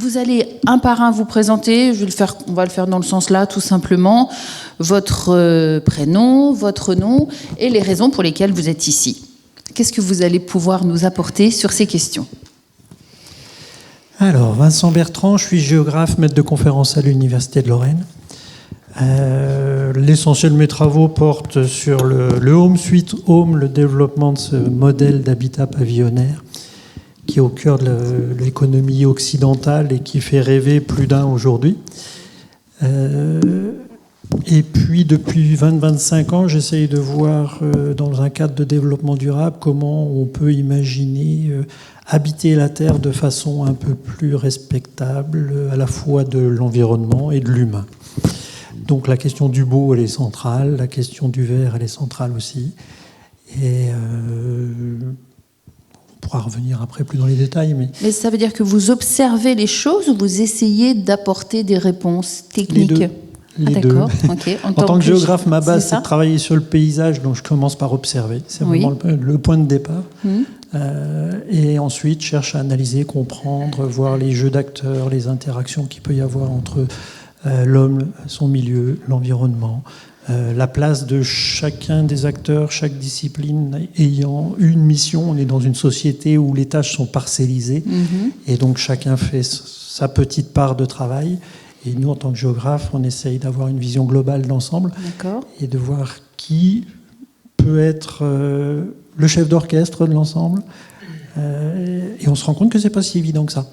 Vous allez un par un vous présenter. On va le faire dans le sens là, tout simplement. Votre prénom, votre nom et les raisons pour lesquelles vous êtes ici. Qu'est-ce que vous allez pouvoir nous apporter sur ces questions ? Alors, Vincent Bertrand, je suis géographe, maître de conférence à l'Université de Lorraine. L'essentiel de mes travaux porte sur le Home Sweet Home, le développement de ce modèle d'habitat pavillonnaire qui est au cœur de l'économie occidentale et qui fait rêver plus d'un aujourd'hui. Et puis, depuis 20-25 ans, j'essaye de voir, dans un cadre de développement durable, comment on peut imaginer habiter la Terre de façon un peu plus respectable, à la fois de l'environnement et de l'humain. Donc la question du beau, elle est centrale, la question du vert, elle est centrale aussi. Et on pourra revenir après plus dans les détails. Mais ça veut dire que vous observez les choses ou vous essayez d'apporter des réponses techniques ? Les deux. Okay. En tant que géographe, ma base, c'est de travailler sur le paysage, donc je commence par observer. C'est vraiment le point de départ. Et ensuite, je cherche à analyser, comprendre, voir les jeux d'acteurs, les interactions qu'il peut y avoir entre l'homme, son milieu, l'environnement, la place de chacun des acteurs, chaque discipline ayant une mission. On est dans une société où les tâches sont parcellisées et donc chacun fait sa petite part de travail. Et nous, en tant que géographes, on essaye d'avoir une vision globale d'ensemble et de voir qui peut être le chef d'orchestre de l'ensemble. Et on se rend compte que ce n'est pas si évident que ça.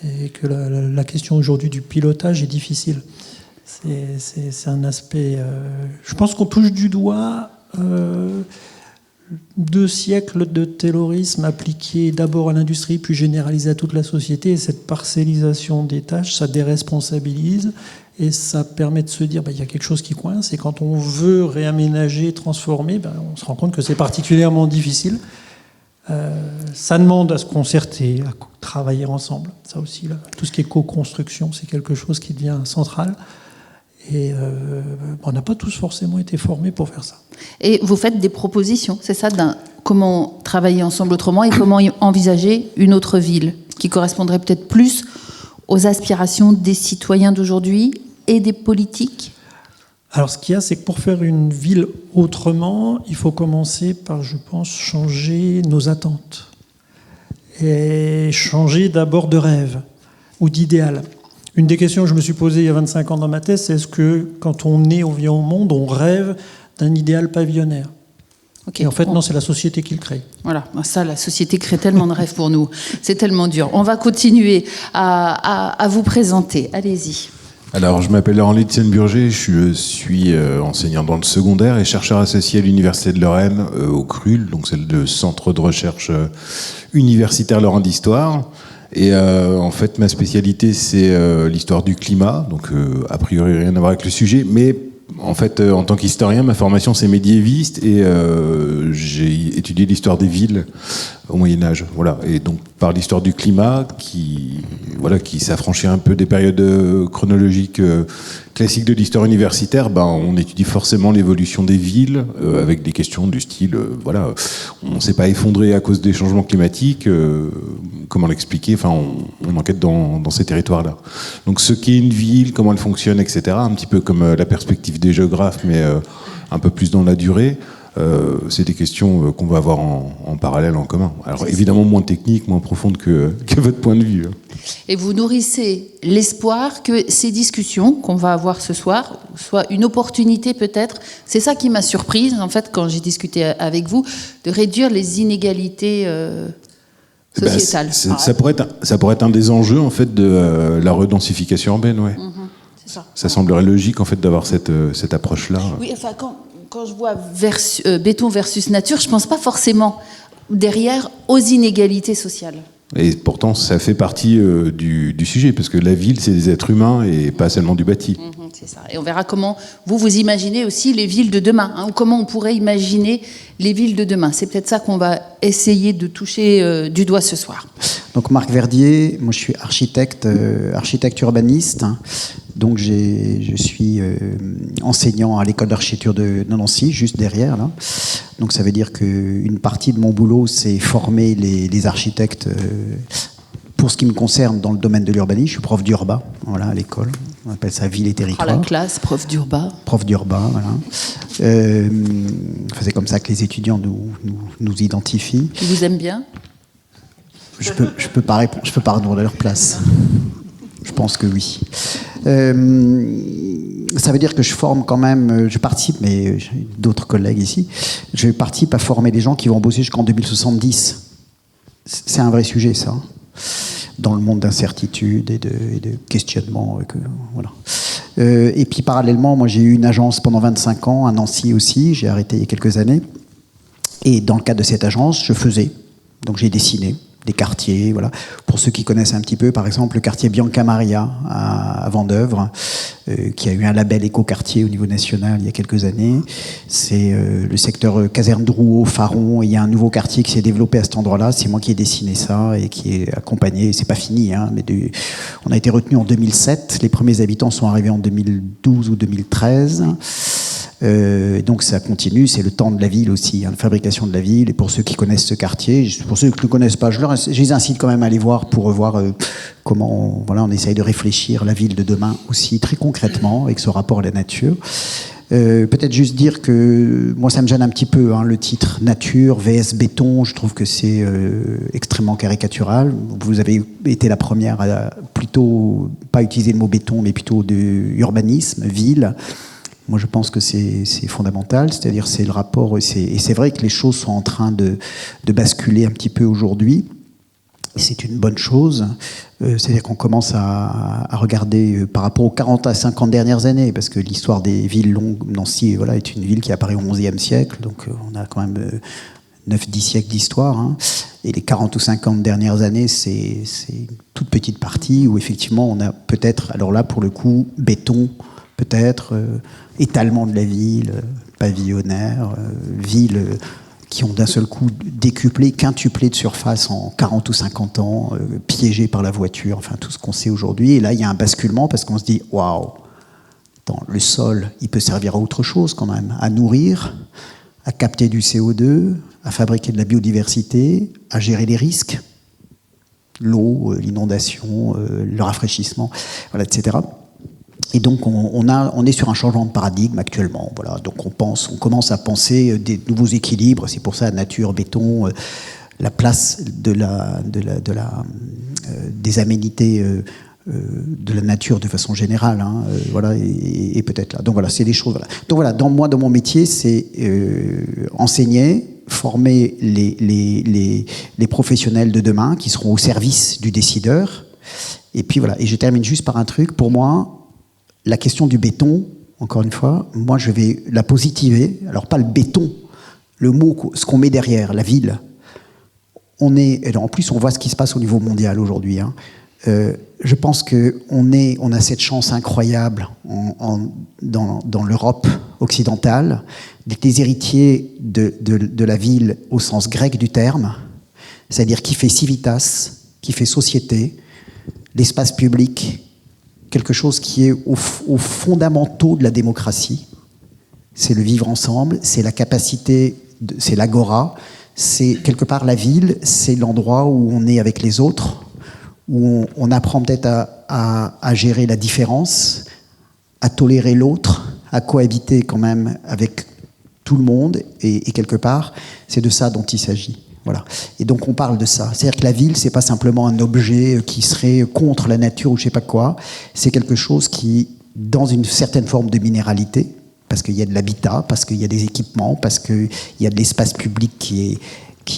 Et que la question aujourd'hui du pilotage est difficile. C'est un aspect... je pense qu'on touche du doigt 2 siècles de taylorisme appliqué d'abord à l'industrie, puis généralisé à toute la société. Et cette parcellisation des tâches, ça déresponsabilise et ça permet de se dire il y a quelque chose qui coince. Et quand on veut réaménager, transformer, on se rend compte que c'est particulièrement difficile. Ça demande à se concerter, à travailler ensemble. Ça aussi, là, tout ce qui est co-construction, c'est quelque chose qui devient central. Et on n'a pas tous forcément été formés pour faire ça. Et vous faites des propositions, c'est ça, comment travailler ensemble autrement et comment envisager une autre ville qui correspondrait peut-être plus aux aspirations des citoyens d'aujourd'hui et des politiques ? Alors, ce qu'il y a, c'est que pour faire une ville autrement, il faut commencer par, je pense, changer nos attentes. Et changer d'abord de rêve ou d'idéal. Une des questions que je me suis posée il y a 25 ans dans ma thèse, c'est est-ce que, quand on vient au monde, on rêve d'un idéal pavillonnaire ? Et en fait, non, c'est la société qui le crée. Voilà, ça, la société crée tellement de rêves pour nous. C'est tellement dur. On va continuer à vous présenter. Allez-y. Alors, je m'appelle Henri Etienne-Burger, je suis enseignant dans le secondaire et chercheur associé à l'Université de Lorraine, au CRUL, donc c'est le Centre de recherche universitaire Lorrain d'Histoire. Et en fait, ma spécialité, c'est l'histoire du climat, donc a priori rien à voir avec le sujet, mais en fait, en tant qu'historien, ma formation c'est médiéviste et j'ai étudié l'histoire des villes au Moyen-Âge. Voilà. Et donc, par l'histoire du climat, qui s'affranchit un peu des périodes chronologiques classiques de l'histoire universitaire, on étudie forcément l'évolution des villes avec des questions du style, on ne s'est pas effondré à cause des changements climatiques, comment l'expliquer, on enquête dans ces territoires-là. Donc, ce qu'est une ville, comment elle fonctionne, etc., un petit peu comme la perspective des géographes, mais un peu plus dans la durée. C'est des questions qu'on va avoir en parallèle, en commun. Alors évidemment moins techniques, moins profondes que votre point de vue. Et vous nourrissez l'espoir que ces discussions qu'on va avoir ce soir soient une opportunité peut-être, c'est ça qui m'a surprise en fait quand j'ai discuté avec vous, de réduire les inégalités sociétales. Ça pourrait être un des enjeux en fait de la redensification urbaine, ouais. C'est ça. Ça semblerait logique en fait d'avoir cette approche-là. Oui, enfin quand je vois béton versus nature, je ne pense pas forcément derrière aux inégalités sociales. Et pourtant, ça fait partie du sujet, parce que la ville, c'est des êtres humains et pas seulement du bâti. C'est ça. Et on verra comment vous imaginez aussi les villes de demain, ou comment on pourrait imaginer les villes de demain. C'est peut-être ça qu'on va essayer de toucher du doigt ce soir. Donc Marc Verdier, moi je suis architecte urbaniste. Donc je suis enseignant à l'école d'architecture de Nancy, juste derrière là. Donc ça veut dire qu'une partie de mon boulot, c'est former les architectes Pour ce qui me concerne, dans le domaine de l'urbanisme, je suis prof d'urba, voilà, à l'école. On appelle ça ville et territoire. La classe, prof d'urba. Prof d'urba, voilà. C'est comme ça que les étudiants nous identifient. Ils vous aiment bien ? Je peux pas répondre, je peux pas répondre à leur place. Je pense que oui. Ça veut dire que je forme quand même, je participe, mais j'ai d'autres collègues ici, je participe à former des gens qui vont bosser jusqu'en 2070. C'est un vrai sujet, ça. Dans le monde d'incertitude et de questionnement. Voilà. Et puis parallèlement, moi j'ai eu une agence pendant 25 ans, à Nancy aussi, j'ai arrêté il y a quelques années. Et dans le cadre de cette agence, je faisais. Donc j'ai dessiné des quartiers, voilà. Pour ceux qui connaissent un petit peu, par exemple, le quartier Bianca Maria à Vendeuvre, qui a eu un label éco-quartier au niveau national il y a quelques années. C'est le secteur Caserne Drouot, Faron, et il y a un nouveau quartier qui s'est développé à cet endroit-là. C'est moi qui ai dessiné ça et qui ai accompagné. C'est pas fini, hein, mais on a été retenu en 2007. Les premiers habitants sont arrivés en 2012 ou 2013. Donc ça continue, c'est le temps de la ville aussi, hein, la fabrication de la ville. Et pour ceux qui connaissent ce quartier, pour ceux qui ne le connaissent pas, je les incite quand même à aller voir pour voir comment on essaye de réfléchir la ville de demain aussi très concrètement avec ce rapport à la nature. Peut-être juste dire que moi ça me gêne un petit peu, hein, le titre nature vs béton. Je trouve que c'est extrêmement caricatural. Vous avez été la première à plutôt pas utiliser le mot béton mais plutôt de urbanisme, ville. Moi, je pense que c'est fondamental, c'est-à-dire c'est le rapport, et c'est vrai que les choses sont en train de basculer un petit peu aujourd'hui, et c'est une bonne chose, c'est-à-dire qu'on commence à regarder par rapport aux 40 à 50 dernières années, parce que l'histoire des villes longues, Nancy voilà, est une ville qui apparaît au XIe siècle, donc on a quand même 9-10 siècles d'histoire, hein, et les 40 ou 50 dernières années, c'est une toute petite partie où effectivement on a peut-être, alors là pour le coup, béton, peut-être, étalement de la ville, pavillonnaire, villes qui ont d'un seul coup décuplé, quintuplé de surface en 40 ou 50 ans, piégées par la voiture, enfin tout ce qu'on sait aujourd'hui. Et là, il y a un basculement parce qu'on se dit, waouh, le sol, il peut servir à autre chose quand même, à nourrir, à capter du CO2, à fabriquer de la biodiversité, à gérer les risques, l'eau, l'inondation, le rafraîchissement, voilà, etc. Et donc on est sur un changement de paradigme actuellement. Voilà. Donc on commence à penser des nouveaux équilibres. C'est pour ça nature, béton, la place des aménités de la nature de façon générale. Hein, voilà, et peut-être là. Donc voilà, c'est des choses. Voilà. Donc voilà, dans mon métier, c'est enseigner, former les professionnels de demain qui seront au service du décideur. Et puis voilà. Et je termine juste par un truc. Pour moi, la question du béton, encore une fois, moi je vais la positiver. Alors pas le béton, le mot, ce qu'on met derrière, la ville. En plus on voit ce qui se passe au niveau mondial aujourd'hui. Hein. Je pense qu'on a cette chance incroyable dans l'Europe occidentale d'être les héritiers de la ville au sens grec du terme, c'est-à-dire qui fait civitas, qui fait société, l'espace public, quelque chose qui est aux fondamentaux de la démocratie. C'est le vivre ensemble, c'est la capacité, c'est l'agora, c'est quelque part la ville, c'est l'endroit où on est avec les autres, où on apprend peut-être à gérer la différence, à tolérer l'autre, à cohabiter quand même avec tout le monde, et quelque part, c'est de ça dont il s'agit. Voilà. Et donc on parle de ça. C'est-à-dire que la ville, c'est pas simplement un objet qui serait contre la nature ou je sais pas quoi. C'est quelque chose qui, dans une certaine forme de minéralité, parce qu'il y a de l'habitat, parce qu'il y a des équipements, parce qu'il y a de l'espace public qui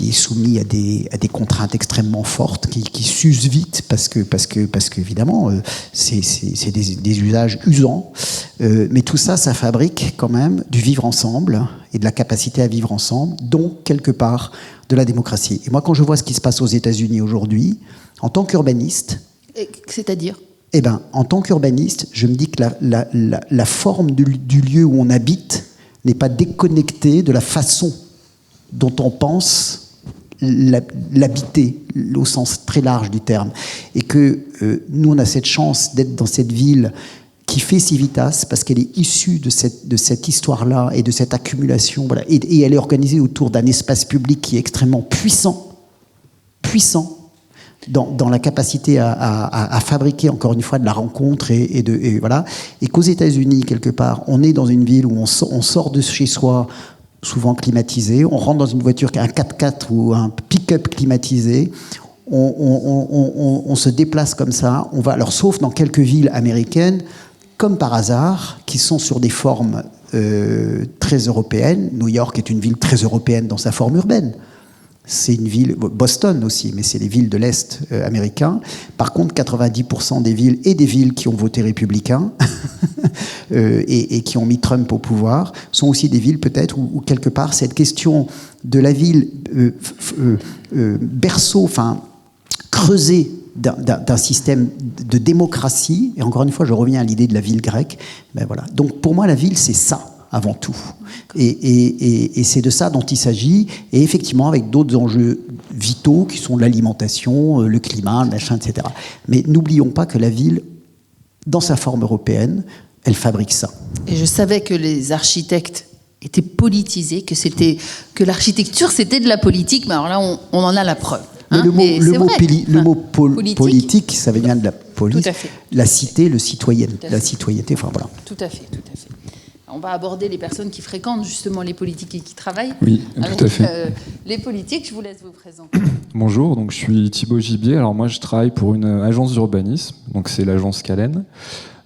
est soumis à des contraintes extrêmement fortes, qui s'usent vite, parce que évidemment, c'est des usages usants. Mais tout ça, ça fabrique quand même du vivre ensemble et de la capacité à vivre ensemble, donc quelque part de la démocratie. Et moi, quand je vois ce qui se passe aux États-Unis aujourd'hui, en tant qu'urbaniste... C'est-à-dire ? Eh bien, en tant qu'urbaniste, je me dis que la forme du lieu où on habite n'est pas déconnectée de la façon dont on pense l'habiter, au sens très large du terme. Et que nous, on a cette chance d'être dans cette ville qui fait civitas, parce qu'elle est issue de cette histoire-là et de cette accumulation. Voilà. Et elle est organisée autour d'un espace public qui est extrêmement puissant, dans la capacité à fabriquer, encore une fois, de la rencontre et voilà. Et qu'aux États-Unis, quelque part, on est dans une ville où on sort de chez soi, souvent climatisé, on rentre dans une voiture qui a un 4x4 ou un pick-up climatisé, on se déplace comme ça, on va, alors sauf dans quelques villes américaines, comme par hasard, qui sont sur des formes très européennes. New York est une ville très européenne dans sa forme urbaine. C'est une ville, Boston aussi, mais c'est les villes de l'Est américain. Par contre, 90% des villes et des villes qui ont voté républicain et qui ont mis Trump au pouvoir sont aussi des villes peut-être où quelque part cette question de la ville berceau, enfin creusée d'un système de démocratie. Et encore une fois, je reviens à l'idée de la ville grecque. Ben voilà. Donc pour moi, la ville, c'est ça avant tout. Et c'est de ça dont il s'agit, et effectivement avec d'autres enjeux vitaux qui sont l'alimentation, le climat, le machin, etc. Mais n'oublions pas que la ville, dans sa forme européenne, elle fabrique ça. Et je savais que les architectes étaient politisés, que l'architecture c'était de la politique, mais alors là on en a la preuve. Mais le mot politique, ça vient de la police, la cité, la citoyenneté, enfin voilà. Tout à fait. On va aborder les personnes qui fréquentent justement les politiques et qui travaillent. Oui, tout à fait. Les politiques, je vous laisse vous présenter. Bonjour, donc je suis Thibaut Gibier. Alors moi, je travaille pour une agence d'urbanisme, donc c'est l'agence Calen.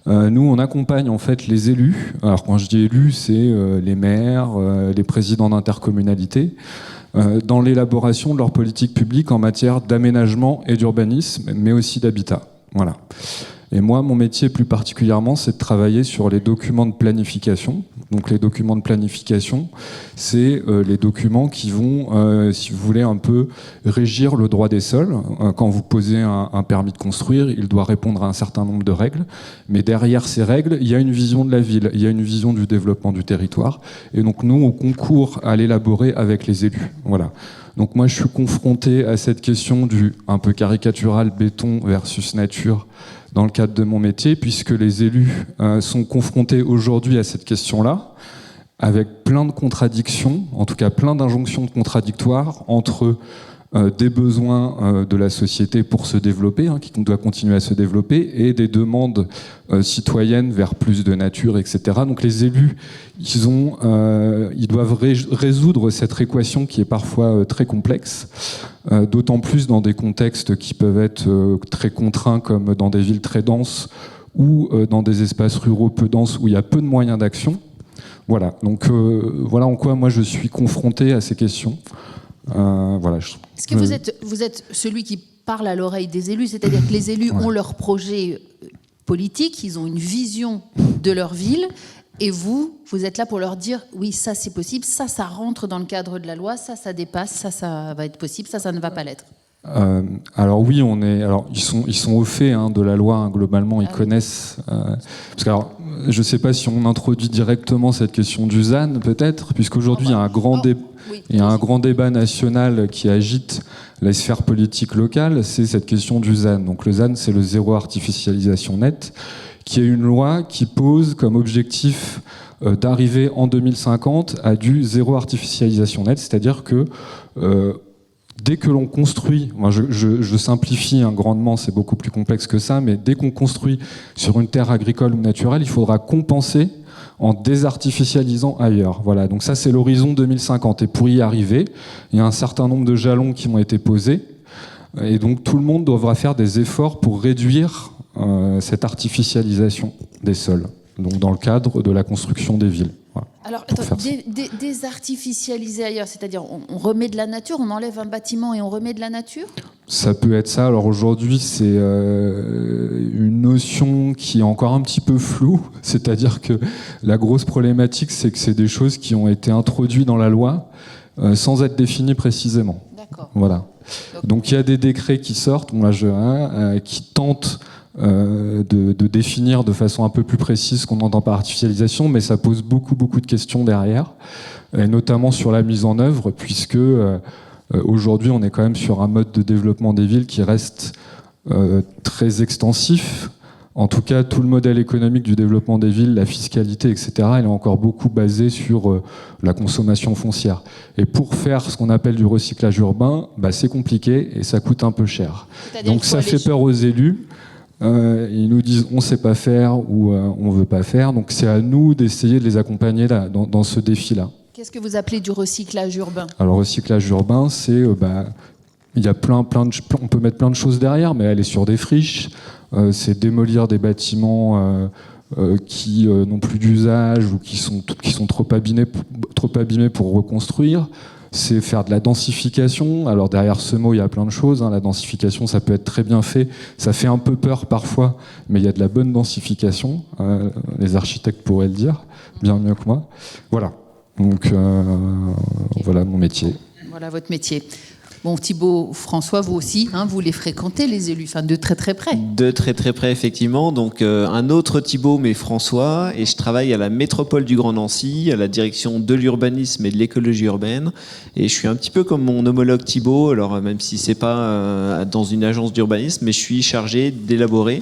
Nous, on accompagne en fait les élus. Alors quand je dis élus, c'est les maires, les présidents d'intercommunalités, dans l'élaboration de leur politique publique en matière d'aménagement et d'urbanisme, mais aussi d'habitat. Voilà. Et moi, mon métier plus particulièrement, c'est de travailler sur les documents de planification. Donc les documents de planification, c'est les documents qui vont, si vous voulez, un peu régir le droit des sols. Quand vous posez un permis de construire, il doit répondre à un certain nombre de règles. Mais derrière ces règles, il y a une vision de la ville, il y a une vision du développement du territoire. Et donc nous, on concourt à l'élaborer avec les élus. Voilà. Donc moi, je suis confronté à cette question du un peu caricatural béton versus nature dans le cadre de mon métier, puisque les élus sont confrontés aujourd'hui à cette question-là, avec plein de contradictions, en tout cas plein d'injonctions contradictoires entre des besoins de la société pour se développer, qui doit continuer à se développer, et des demandes citoyennes vers plus de nature, etc. Donc les élus, ils doivent résoudre cette équation qui est parfois très complexe, d'autant plus dans des contextes qui peuvent être très contraints, comme dans des villes très denses ou dans des espaces ruraux peu denses où il y a peu de moyens d'action. Voilà, donc voilà en quoi moi je suis confronté à ces questions. Voilà. Est-ce que vous êtes celui qui parle à l'oreille des élus, c'est-à-dire que les élus ont leur projet politique, ils ont une vision de leur ville, et vous êtes là pour leur dire oui, ça c'est possible, ça rentre dans le cadre de la loi, ça dépasse, ça va être possible, ça ne va pas l'être. Alors oui, ils sont au fait de la loi, globalement, ils connaissent. Parce que alors, je ne sais pas si on introduit directement cette question du ZAN, peut-être, puisqu'aujourd'hui il y a un grand débat national qui agite la sphère politique locale, c'est cette question du ZAN. Donc le ZAN, c'est le zéro artificialisation nette, qui est une loi qui pose comme objectif d'arriver en 2050 à du zéro artificialisation nette, c'est-à-dire que dès que l'on construit, moi je simplifie grandement, c'est beaucoup plus complexe que ça, mais dès qu'on construit sur une terre agricole ou naturelle, il faudra compenser en désartificialisant ailleurs. Voilà, donc ça c'est l'horizon 2050. Et pour y arriver, il y a un certain nombre de jalons qui ont été posés, et donc tout le monde devra faire des efforts pour réduire cette artificialisation des sols, donc dans le cadre de la construction des villes. Voilà. Alors, désartificialiser ailleurs, c'est-à-dire on remet de la nature, on enlève un bâtiment et on remet de la nature ? Ça peut être ça. Alors aujourd'hui, c'est une notion qui est encore un petit peu floue, c'est-à-dire que la grosse problématique, c'est que c'est des choses qui ont été introduites dans la loi sans être définies précisément. D'accord. Voilà. Donc il y a des décrets qui sortent, qui tentent de définir de façon un peu plus précise ce qu'on entend par artificialisation, mais ça pose beaucoup de questions derrière, et notamment sur la mise en œuvre, puisque aujourd'hui on est quand même sur un mode de développement des villes qui reste très extensif, En tout cas, tout le modèle économique du développement des villes, la fiscalité, etc., il est encore beaucoup basé sur la consommation foncière. Et pour faire ce qu'on appelle du recyclage urbain, c'est compliqué et ça coûte un peu cher. Donc ça fait peur aux élus. Ils nous disent on ne sait pas faire ou on ne veut pas faire. Donc c'est à nous d'essayer de les accompagner là, dans ce défi-là. Qu'est-ce que vous appelez du recyclage urbain ? Alors, recyclage urbain, c'est... il y a on peut mettre plein de choses derrière, mais aller sur des friches, c'est démolir des bâtiments qui n'ont plus d'usage ou qui sont trop abîmés pour reconstruire. C'est faire de la densification. Alors derrière ce mot, il y a plein de choses. La densification, ça peut être très bien fait. Ça fait un peu peur parfois, mais il y a de la bonne densification. Les architectes pourraient le dire bien mieux que moi. Voilà. Donc voilà mon métier. Voilà votre métier. Bon, Thibault, François, vous aussi, vous les fréquentez, les élus, de très très près. De très très près, effectivement. Donc un autre Thibault, mais François, et je travaille à la métropole du Grand Nancy, à la direction de l'urbanisme et de l'écologie urbaine. Et je suis un petit peu comme mon homologue Thibault, alors même si c'est pas dans une agence d'urbanisme, mais je suis chargé d'élaborer,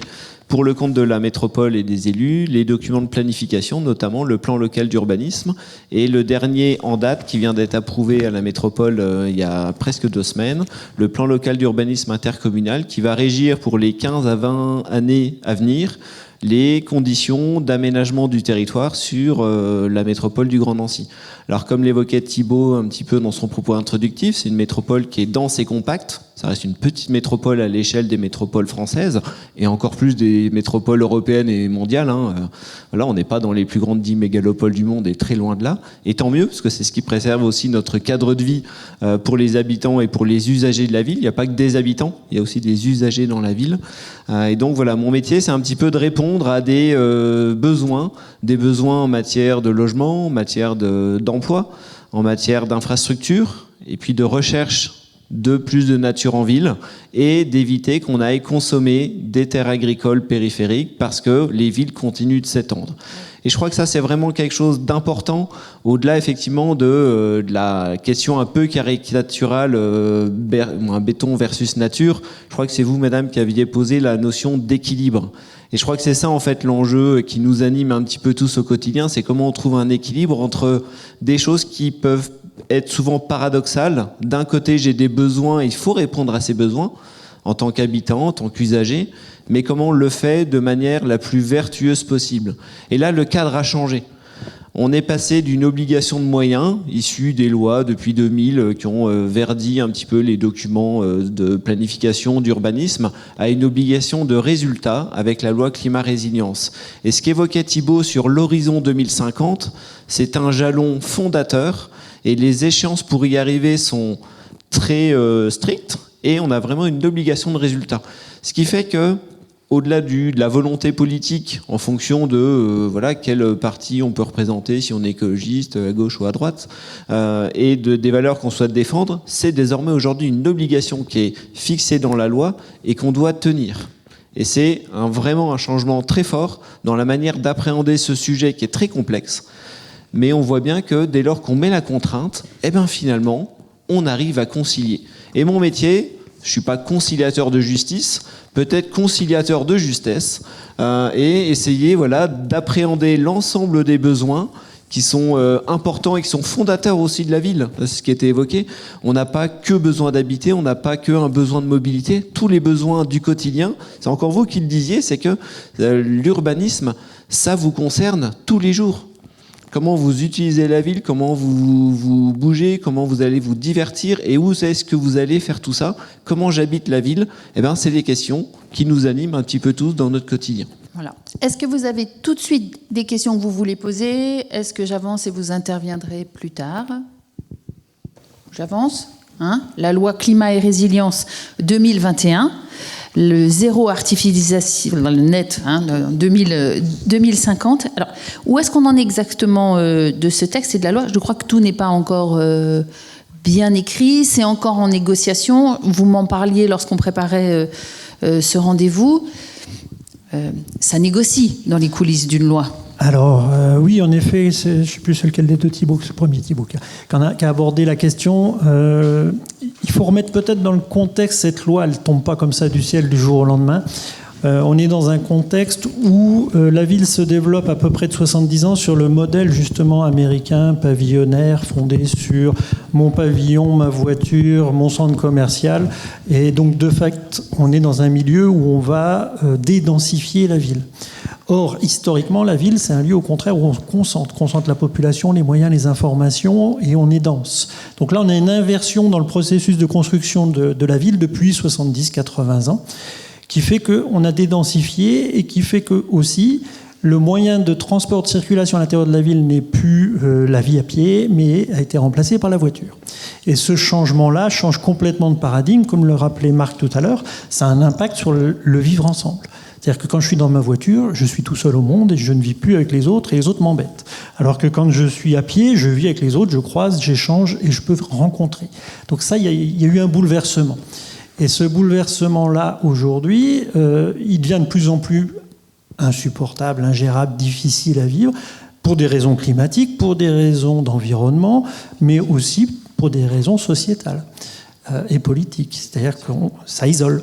pour le compte de la métropole et des élus, les documents de planification, notamment le plan local d'urbanisme. Et le dernier en date, qui vient d'être approuvé à la métropole il y a presque 2 semaines, le plan local d'urbanisme intercommunal, qui va régir pour les 15 à 20 années à venir les conditions d'aménagement du territoire sur la métropole du Grand Nancy. Alors comme l'évoquait Thibault un petit peu dans son propos introductif, c'est une métropole qui est dense et compacte. Ça reste une petite métropole à l'échelle des métropoles françaises et encore plus des métropoles européennes et mondiales. Là, on n'est pas dans les plus grandes 10 mégalopoles du monde et très loin de là. Et tant mieux, parce que c'est ce qui préserve aussi notre cadre de vie pour les habitants et pour les usagers de la ville. Il n'y a pas que des habitants, il y a aussi des usagers dans la ville. Et donc voilà, mon métier, c'est un petit peu de répondre à des besoins en matière de logement, en matière d'emploi, en matière d'infrastructure, et puis de recherche de plus de nature en ville et d'éviter qu'on aille consommer des terres agricoles périphériques parce que les villes continuent de s'étendre. Et je crois que ça, c'est vraiment quelque chose d'important, au-delà effectivement de la question un peu caricaturale, un béton versus nature. Je crois que c'est vous, madame, qui aviez posé la notion d'équilibre. Et je crois que c'est ça, en fait, l'enjeu qui nous anime un petit peu tous au quotidien, c'est comment on trouve un équilibre entre des choses qui peuvent être souvent paradoxales. D'un côté, j'ai des besoins, il faut répondre à ces besoins en tant qu'habitant, en tant qu'usager, mais comment on le fait de manière la plus vertueuse possible. Et là, le cadre a changé. On est passé d'une obligation de moyens, issue des lois depuis 2000, qui ont verdi un petit peu les documents de planification, d'urbanisme, à une obligation de résultat avec la loi climat-résilience. Et ce qu'évoquait Thibault sur l'horizon 2050, c'est un jalon fondateur, et les échéances pour y arriver sont très strictes, et on a vraiment une obligation de résultat. Ce qui fait que, au-delà de la volonté politique, en fonction de quel parti on peut représenter, si on est écologiste, à gauche ou à droite, et des valeurs qu'on souhaite défendre, c'est désormais aujourd'hui une obligation qui est fixée dans la loi et qu'on doit tenir. Et c'est vraiment un changement très fort dans la manière d'appréhender ce sujet qui est très complexe. Mais on voit bien que dès lors qu'on met la contrainte, finalement, on arrive à concilier. Et mon métier, je ne suis pas conciliateur de justice, peut-être conciliateur de justesse, et essayer d'appréhender l'ensemble des besoins qui sont importants et qui sont fondateurs aussi de la ville. C'est ce qui a été évoqué. On n'a pas que besoin d'habiter, on n'a pas que un besoin de mobilité. Tous les besoins du quotidien, c'est encore vous qui le disiez, c'est que l'urbanisme, ça vous concerne tous les jours. Comment vous utilisez la ville, comment vous bougez, comment vous allez vous divertir et où est-ce que vous allez faire tout ça. Comment j'habite la ville ? C'est des questions qui nous animent un petit peu tous dans notre quotidien. Voilà. Est-ce que vous avez tout de suite des questions que vous voulez poser ? Est-ce que j'avance et vous interviendrez plus tard ? J'avance ? La loi climat et résilience 2021. Le zéro artificialisation net 2050. Alors, où est-ce qu'on en est exactement de ce texte et de la loi ? Je crois que tout n'est pas encore bien écrit, c'est encore en négociation. Vous m'en parliez lorsqu'on préparait ce rendez-vous. Ça négocie dans les coulisses d'une loi. Alors, oui, en effet, je ne sais plus lequel des deux Thibault, c'est le premier Thibault qui a abordé la question. Il faut remettre peut-être dans le contexte, cette loi, elle ne tombe pas comme ça du ciel du jour au lendemain. On est dans un contexte où la ville se développe à peu près de 70 ans sur le modèle justement américain, pavillonnaire, fondé sur mon pavillon, ma voiture, mon centre commercial. Et donc de fait, on est dans un milieu où on va dédensifier la ville. Or, historiquement, la ville, c'est un lieu au contraire où on concentre la population, les moyens, les informations, et on est dense. Donc là, on a une inversion dans le processus de construction de la ville depuis 70-80 ans, qui fait qu'on a dédensifié et qui fait que aussi le moyen de transport, de circulation à l'intérieur de la ville n'est plus la vie à pied, mais a été remplacé par la voiture. Et ce changement-là change complètement de paradigme, comme le rappelait Marc tout à l'heure, ça a un impact sur le vivre ensemble. C'est-à-dire que quand je suis dans ma voiture, je suis tout seul au monde et je ne vis plus avec les autres et les autres m'embêtent. Alors que quand je suis à pied, je vis avec les autres, je croise, j'échange et je peux rencontrer. Donc ça, il y a eu un bouleversement. Et ce bouleversement-là, aujourd'hui, il devient de plus en plus insupportable, ingérable, difficile à vivre, pour des raisons climatiques, pour des raisons d'environnement, mais aussi pour des raisons sociétales et politiques. C'est-à-dire que ça isole.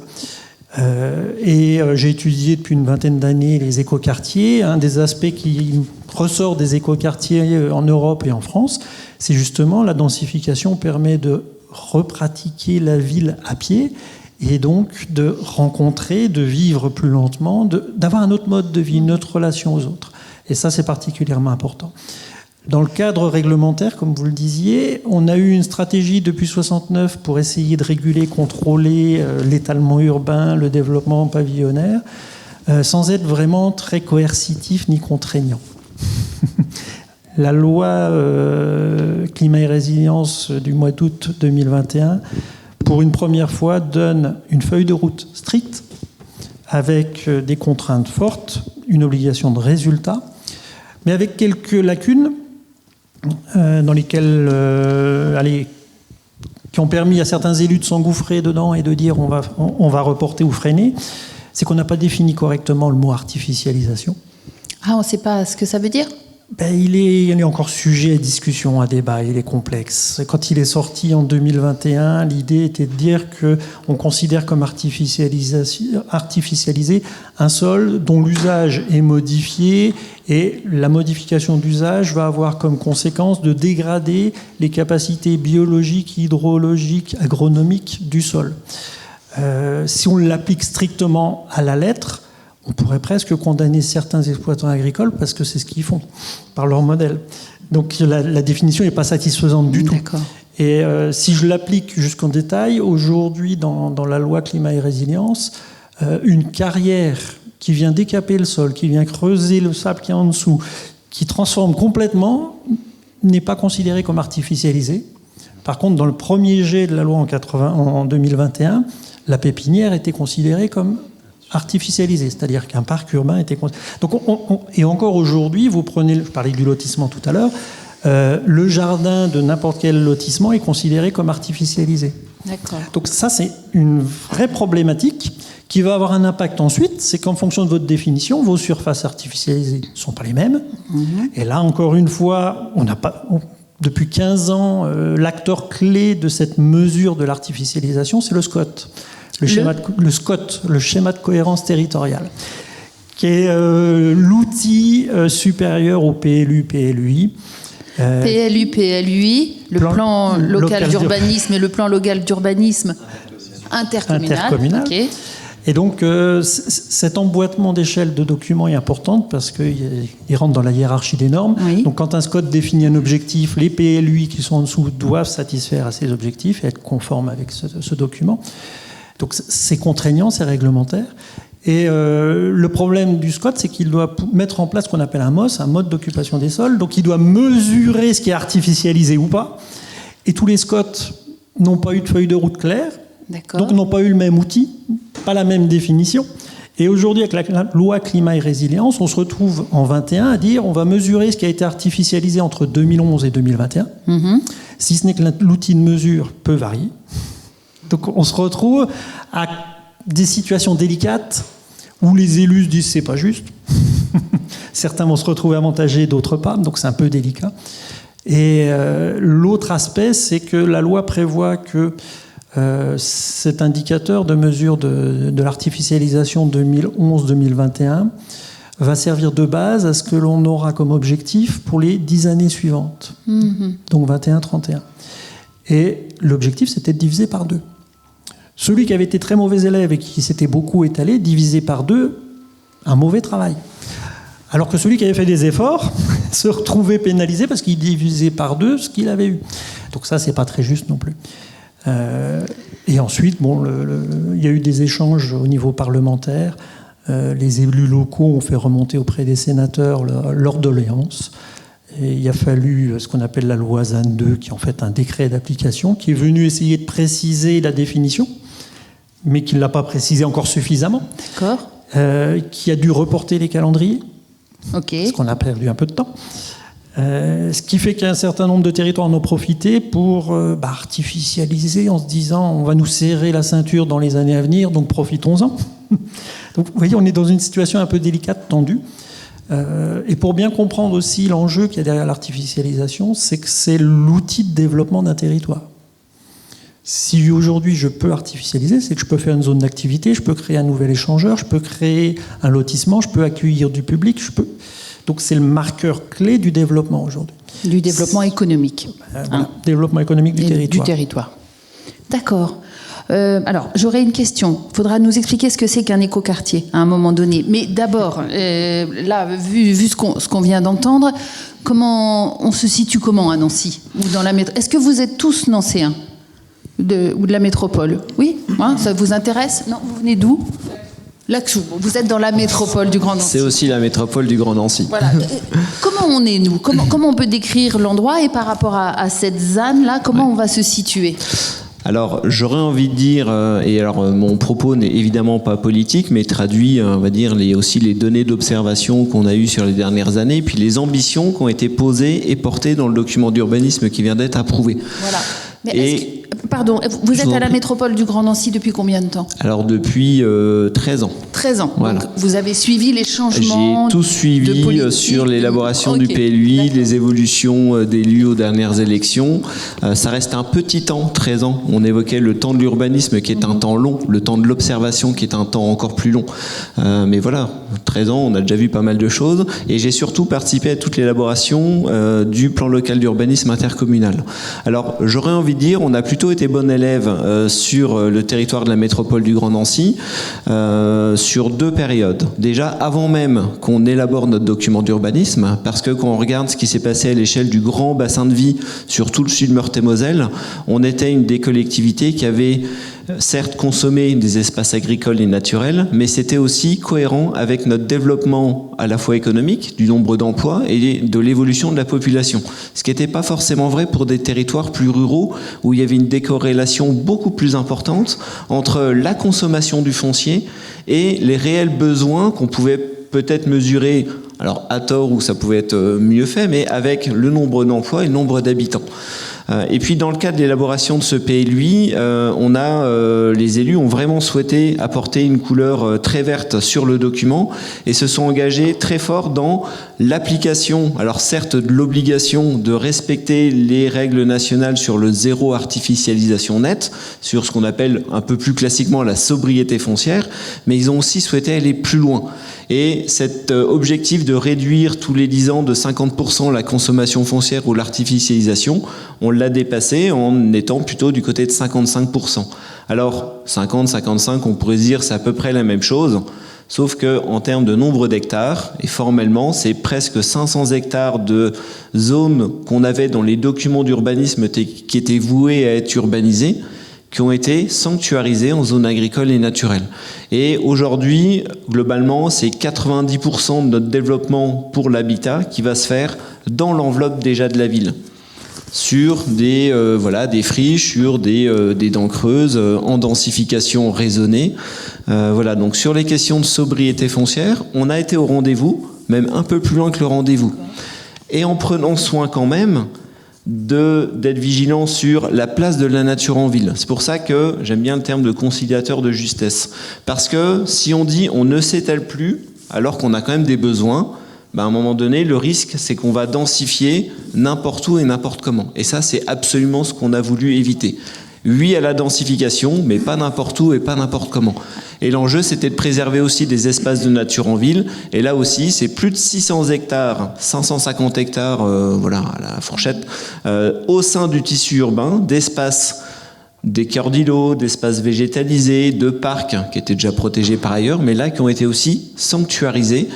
J'ai étudié depuis une vingtaine d'années les écoquartiers. Un des aspects qui ressort des écoquartiers en Europe et en France, c'est justement la densification permet de repratiquer la ville à pied et donc de rencontrer, de vivre plus lentement, d'avoir un autre mode de vie, une autre relation aux autres. Et ça, c'est particulièrement important. Dans le cadre réglementaire, comme vous le disiez, on a eu une stratégie depuis 1969 pour essayer de réguler, contrôler l'étalement urbain, le développement pavillonnaire, sans être vraiment très coercitif ni contraignant. La loi climat et résilience du mois d'août 2021, pour une première fois, donne une feuille de route stricte, avec des contraintes fortes, une obligation de résultat, mais avec quelques lacunes, dans lesquelles, qui ont permis à certains élus de s'engouffrer dedans et de dire on va reporter ou freiner, c'est qu'on n'a pas défini correctement le mot artificialisation. Ah, on ne sait pas ce que ça veut dire ? Il est encore sujet à discussion, à débat, il est complexe. Quand il est sorti en 2021, l'idée était de dire qu'on considère comme artificialisé un sol dont l'usage est modifié et la modification d'usage va avoir comme conséquence de dégrader les capacités biologiques, hydrologiques, agronomiques du sol. Si on l'applique strictement à la lettre, on pourrait presque condamner certains exploitants agricoles parce que c'est ce qu'ils font par leur modèle. Donc la définition n'est pas satisfaisante du tout. Et si je l'applique jusqu'en détail, aujourd'hui dans la loi climat et résilience, une carrière qui vient décaper le sol, qui vient creuser le sable qui est en dessous, qui transforme complètement, n'est pas considérée comme artificialisée. Par contre, dans le premier jet de la loi en 2021, la pépinière était considérée comme artificialisé, c'est-à-dire qu'un parc urbain était... Donc et encore aujourd'hui, vous prenez, je parlais du lotissement tout à l'heure, le jardin de n'importe quel lotissement est considéré comme artificialisé. D'accord. Donc ça, c'est une vraie problématique qui va avoir un impact ensuite, c'est qu'en fonction de votre définition, vos surfaces artificialisées ne sont pas les mêmes. Et là, encore une fois, on n'a pas... Depuis 15 ans, l'acteur clé de cette mesure de l'artificialisation, c'est le SCOT. Le SCOT, le schéma de cohérence territoriale, qui est l'outil supérieur au PLU, PLUI. PLU, PLUI, le plan local d'urbanisme et le plan local d'urbanisme intercommunal. Okay. Et donc, cet emboîtement d'échelle de documents est important parce qu'il rentre dans la hiérarchie des normes. Oui. Donc, quand un SCOT définit un objectif, les PLUI qui sont en dessous doivent satisfaire à ces objectifs et être conformes avec ce document. Donc c'est contraignant, c'est réglementaire. Et le problème du SCOT, c'est qu'il doit mettre en place ce qu'on appelle un MOS, un mode d'occupation des sols. Donc il doit mesurer ce qui est artificialisé ou pas. Et tous les SCOT n'ont pas eu de feuille de route claire, donc n'ont pas eu le même outil, pas la même définition. Et aujourd'hui, avec la loi climat et résilience, on se retrouve en 21 à dire on va mesurer ce qui a été artificialisé entre 2011 et 2021, si ce n'est que l'outil de mesure peut varier. Donc on se retrouve à des situations délicates où les élus se disent c'est pas juste. Certains vont se retrouver avantagés, d'autres pas, donc c'est un peu délicat. Et l'autre aspect, c'est que la loi prévoit que Cet indicateur de mesure de l'artificialisation 2011-2021 va servir de base à ce que l'on aura comme objectif pour les 10 années suivantes, donc 21-31. Et l'objectif, c'était de diviser par 2. Celui qui avait été très mauvais élève et qui s'était beaucoup étalé, divisé par 2, un mauvais travail. Alors que celui qui avait fait des efforts se retrouvait pénalisé parce qu'il divisait par 2 ce qu'il avait eu. Donc ça, c'est pas très juste non plus. Et ensuite, il y a eu des échanges au niveau parlementaire. Les élus locaux ont fait remonter auprès des sénateurs leur doléance. Et il a fallu ce qu'on appelle la loi ZAN 2, qui est en fait un décret d'application, qui est venu essayer de préciser la définition, mais qui ne l'a pas précisé encore suffisamment. D'accord. Qui a dû reporter les calendriers. Ok. Parce qu'on a perdu un peu de temps. Ce qui fait qu'un certain nombre de territoires en ont profité pour artificialiser en se disant on va nous serrer la ceinture dans les années à venir, donc profitons-en. Donc vous voyez, on est dans une situation un peu délicate, tendue. Et pour bien comprendre aussi l'enjeu qu'il y a derrière l'artificialisation, c'est que c'est l'outil de développement d'un territoire. Si aujourd'hui je peux artificialiser, c'est que je peux faire une zone d'activité, je peux créer un nouvel échangeur, je peux créer un lotissement, je peux accueillir du public, Donc c'est le marqueur clé du développement aujourd'hui. Du développement économique. Développement économique du territoire. Du territoire. D'accord. Alors, j'aurais une question. Il faudra nous expliquer ce que c'est qu'un écoquartier à un moment donné. Mais d'abord, là, vu ce qu'on vient d'entendre, on se situe comment à Nancy ou dans la métropole ? Est-ce que vous êtes tous nancéens ou de la métropole ? Oui ? Ça vous intéresse ? Non ? Vous venez d'où ? Vous êtes dans la métropole du Grand Nancy. C'est aussi la métropole du Grand Nancy. Voilà. Comment on est, nous ? Comment on peut décrire l'endroit ? Et par rapport à cette ZAN-là, comment on va se situer ? Alors, j'aurais envie de dire, et alors mon propos n'est évidemment pas politique, mais traduit, on va dire, aussi les données d'observation qu'on a eues sur les dernières années, puis les ambitions qui ont été posées et portées dans le document d'urbanisme qui vient d'être approuvé. Voilà. Mais pardon, vous êtes à la métropole du Grand Nancy depuis combien de temps ? Alors depuis 13 ans. 13 ans. Voilà. Donc vous avez suivi les changements. J'ai tout suivi sur l'élaboration du PLUI, les évolutions d'élus aux dernières élections. Ça reste un petit temps, 13 ans. On évoquait le temps de l'urbanisme qui est un temps long, le temps de l'observation qui est un temps encore plus long. Mais voilà, 13 ans, on a déjà vu pas mal de choses. Et j'ai surtout participé à toute l'élaboration du plan local d'urbanisme intercommunal. Alors j'aurais envie de dire, on a plutôt été bon élève sur le territoire de la métropole du Grand Nancy sur 2 périodes. Déjà, avant même qu'on élabore notre document d'urbanisme, parce que quand on regarde ce qui s'est passé à l'échelle du grand bassin de vie sur tout le sud Meurthe-et-Moselle, on était une des collectivités qui avait certes consommé des espaces agricoles et naturels, mais c'était aussi cohérent avec notre développement à la fois économique, du nombre d'emplois et de l'évolution de la population. Ce qui n'était pas forcément vrai pour des territoires plus ruraux où il y avait une décorrélation beaucoup plus importante entre la consommation du foncier et les réels besoins qu'on pouvait peut-être mesurer, alors à tort ou ça pouvait être mieux fait, mais avec le nombre d'emplois et le nombre d'habitants. Et puis dans le cadre de l'élaboration de ce PLUI, les élus ont vraiment souhaité apporter une couleur très verte sur le document et se sont engagés très fort dans l'application, alors certes de l'obligation de respecter les règles nationales sur le zéro artificialisation nette, sur ce qu'on appelle un peu plus classiquement la sobriété foncière, mais ils ont aussi souhaité aller plus loin. Et cet objectif de réduire tous les 10 ans de 50% la consommation foncière ou l'artificialisation, on l'a dépassé en étant plutôt du côté de 55%. Alors 50, 55, on pourrait se dire c'est à peu près la même chose, sauf que en termes de nombre d'hectares, et formellement c'est presque 500 hectares de zones qu'on avait dans les documents d'urbanisme qui étaient vouées à être urbanisées, qui ont été sanctuarisés en zone agricole et naturelle. Et aujourd'hui, globalement, c'est 90% de notre développement pour l'habitat qui va se faire dans l'enveloppe déjà de la ville, sur des friches, sur des dents creuses, en densification raisonnée. Donc sur les questions de sobriété foncière, on a été au rendez-vous, même un peu plus loin que le rendez-vous. Et en prenant soin quand même d'être vigilant sur la place de la nature en ville. C'est pour ça que j'aime bien le terme de conciliateur de justesse. Parce que si on dit on ne s'étale plus, alors qu'on a quand même des besoins, à un moment donné, le risque, c'est qu'on va densifier n'importe où et n'importe comment. Et ça, c'est absolument ce qu'on a voulu éviter. Oui à la densification, mais pas n'importe où et pas n'importe comment. Et l'enjeu, c'était de préserver aussi des espaces de nature en ville. Et là aussi, c'est plus de 600 hectares, 550 hectares, voilà, à la fourchette, au sein du tissu urbain, d'espaces, des cœurs d'îlots, d'espaces végétalisés, de parcs qui étaient déjà protégés par ailleurs, mais là qui ont été aussi sanctuarisés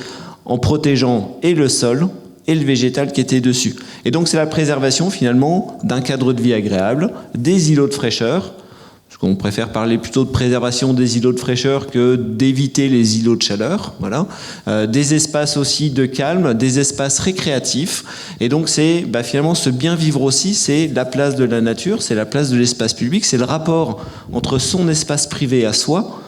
en protégeant et le sol et le végétal qui était dessus. Et donc c'est la préservation finalement d'un cadre de vie agréable, des îlots de fraîcheur, parce qu'on préfère parler plutôt de préservation des îlots de fraîcheur que d'éviter les îlots de chaleur, voilà. Des espaces aussi de calme, des espaces récréatifs, et donc c'est finalement ce bien vivre aussi, c'est la place de la nature, c'est la place de l'espace public, c'est le rapport entre son espace privé à soi,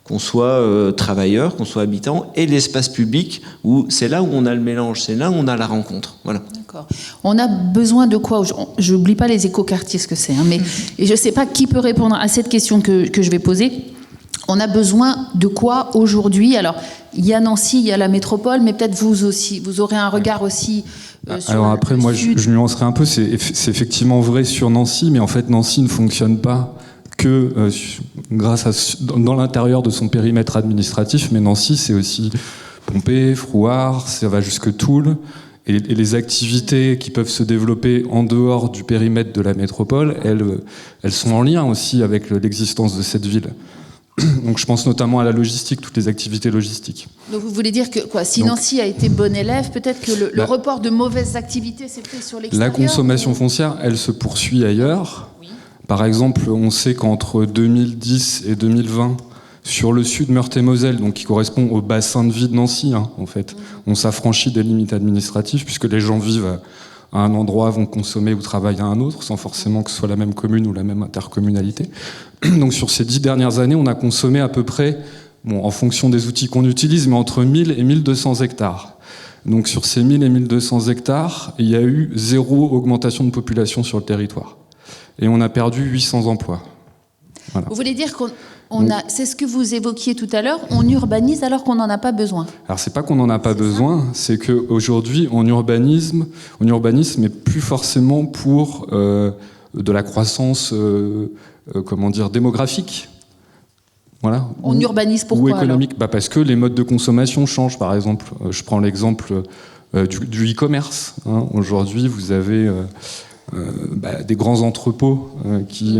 qu'on soit travailleur, qu'on soit habitant, et l'espace public, où c'est là où on a le mélange, c'est là où on a la rencontre. Voilà. D'accord. On a besoin de quoi? Je n'oublie pas les écoquartiers, ce que c'est, mais et je ne sais pas qui peut répondre à cette question que je vais poser. On a besoin de quoi aujourd'hui? Alors, il y a Nancy, il y a la métropole, mais peut-être vous aussi, vous aurez un regard aussi sur Alors après, le moi, sud. je nuancerai un peu. C'est effectivement vrai sur Nancy, mais en fait, Nancy ne fonctionne pas que dans l'intérieur de son périmètre administratif, mais Nancy, c'est aussi Pompée, Frouard, ça va jusque Toul, et les activités qui peuvent se développer en dehors du périmètre de la métropole, elles sont en lien aussi avec l'existence de cette ville. Donc je pense notamment à la logistique, toutes les activités logistiques. Donc vous voulez dire que si Nancy a été bon élève, peut-être que le report de mauvaises activités s'est fait sur l'extérieur? La consommation foncière, elle se poursuit ailleurs. Par exemple, on sait qu'entre 2010 et 2020, sur le sud Meurthe-et-Moselle, donc qui correspond au bassin de vie de Nancy, en fait, on s'affranchit des limites administratives puisque les gens vivent à un endroit, vont consommer ou travailler à un autre, sans forcément que ce soit la même commune ou la même intercommunalité. Donc sur ces 10 dernières années, on a consommé à peu près, en fonction des outils qu'on utilise, mais entre 1000 et 1200 hectares. Donc sur ces 1000 et 1200 hectares, il y a eu 0 augmentation de population sur le territoire. Et on a perdu 800 emplois. Voilà. Vous voulez dire c'est ce que vous évoquiez tout à l'heure, on urbanise alors qu'on n'en a pas besoin? Alors c'est pas qu'on n'en a pas besoin, c'est qu'aujourd'hui on urbanise, mais plus forcément pour de la croissance, démographique. Voilà. On urbanise pourquoi? Ou économique, parce que les modes de consommation changent. Par exemple, je prends l'exemple du e-commerce. Aujourd'hui, vous avez des grands entrepôts qui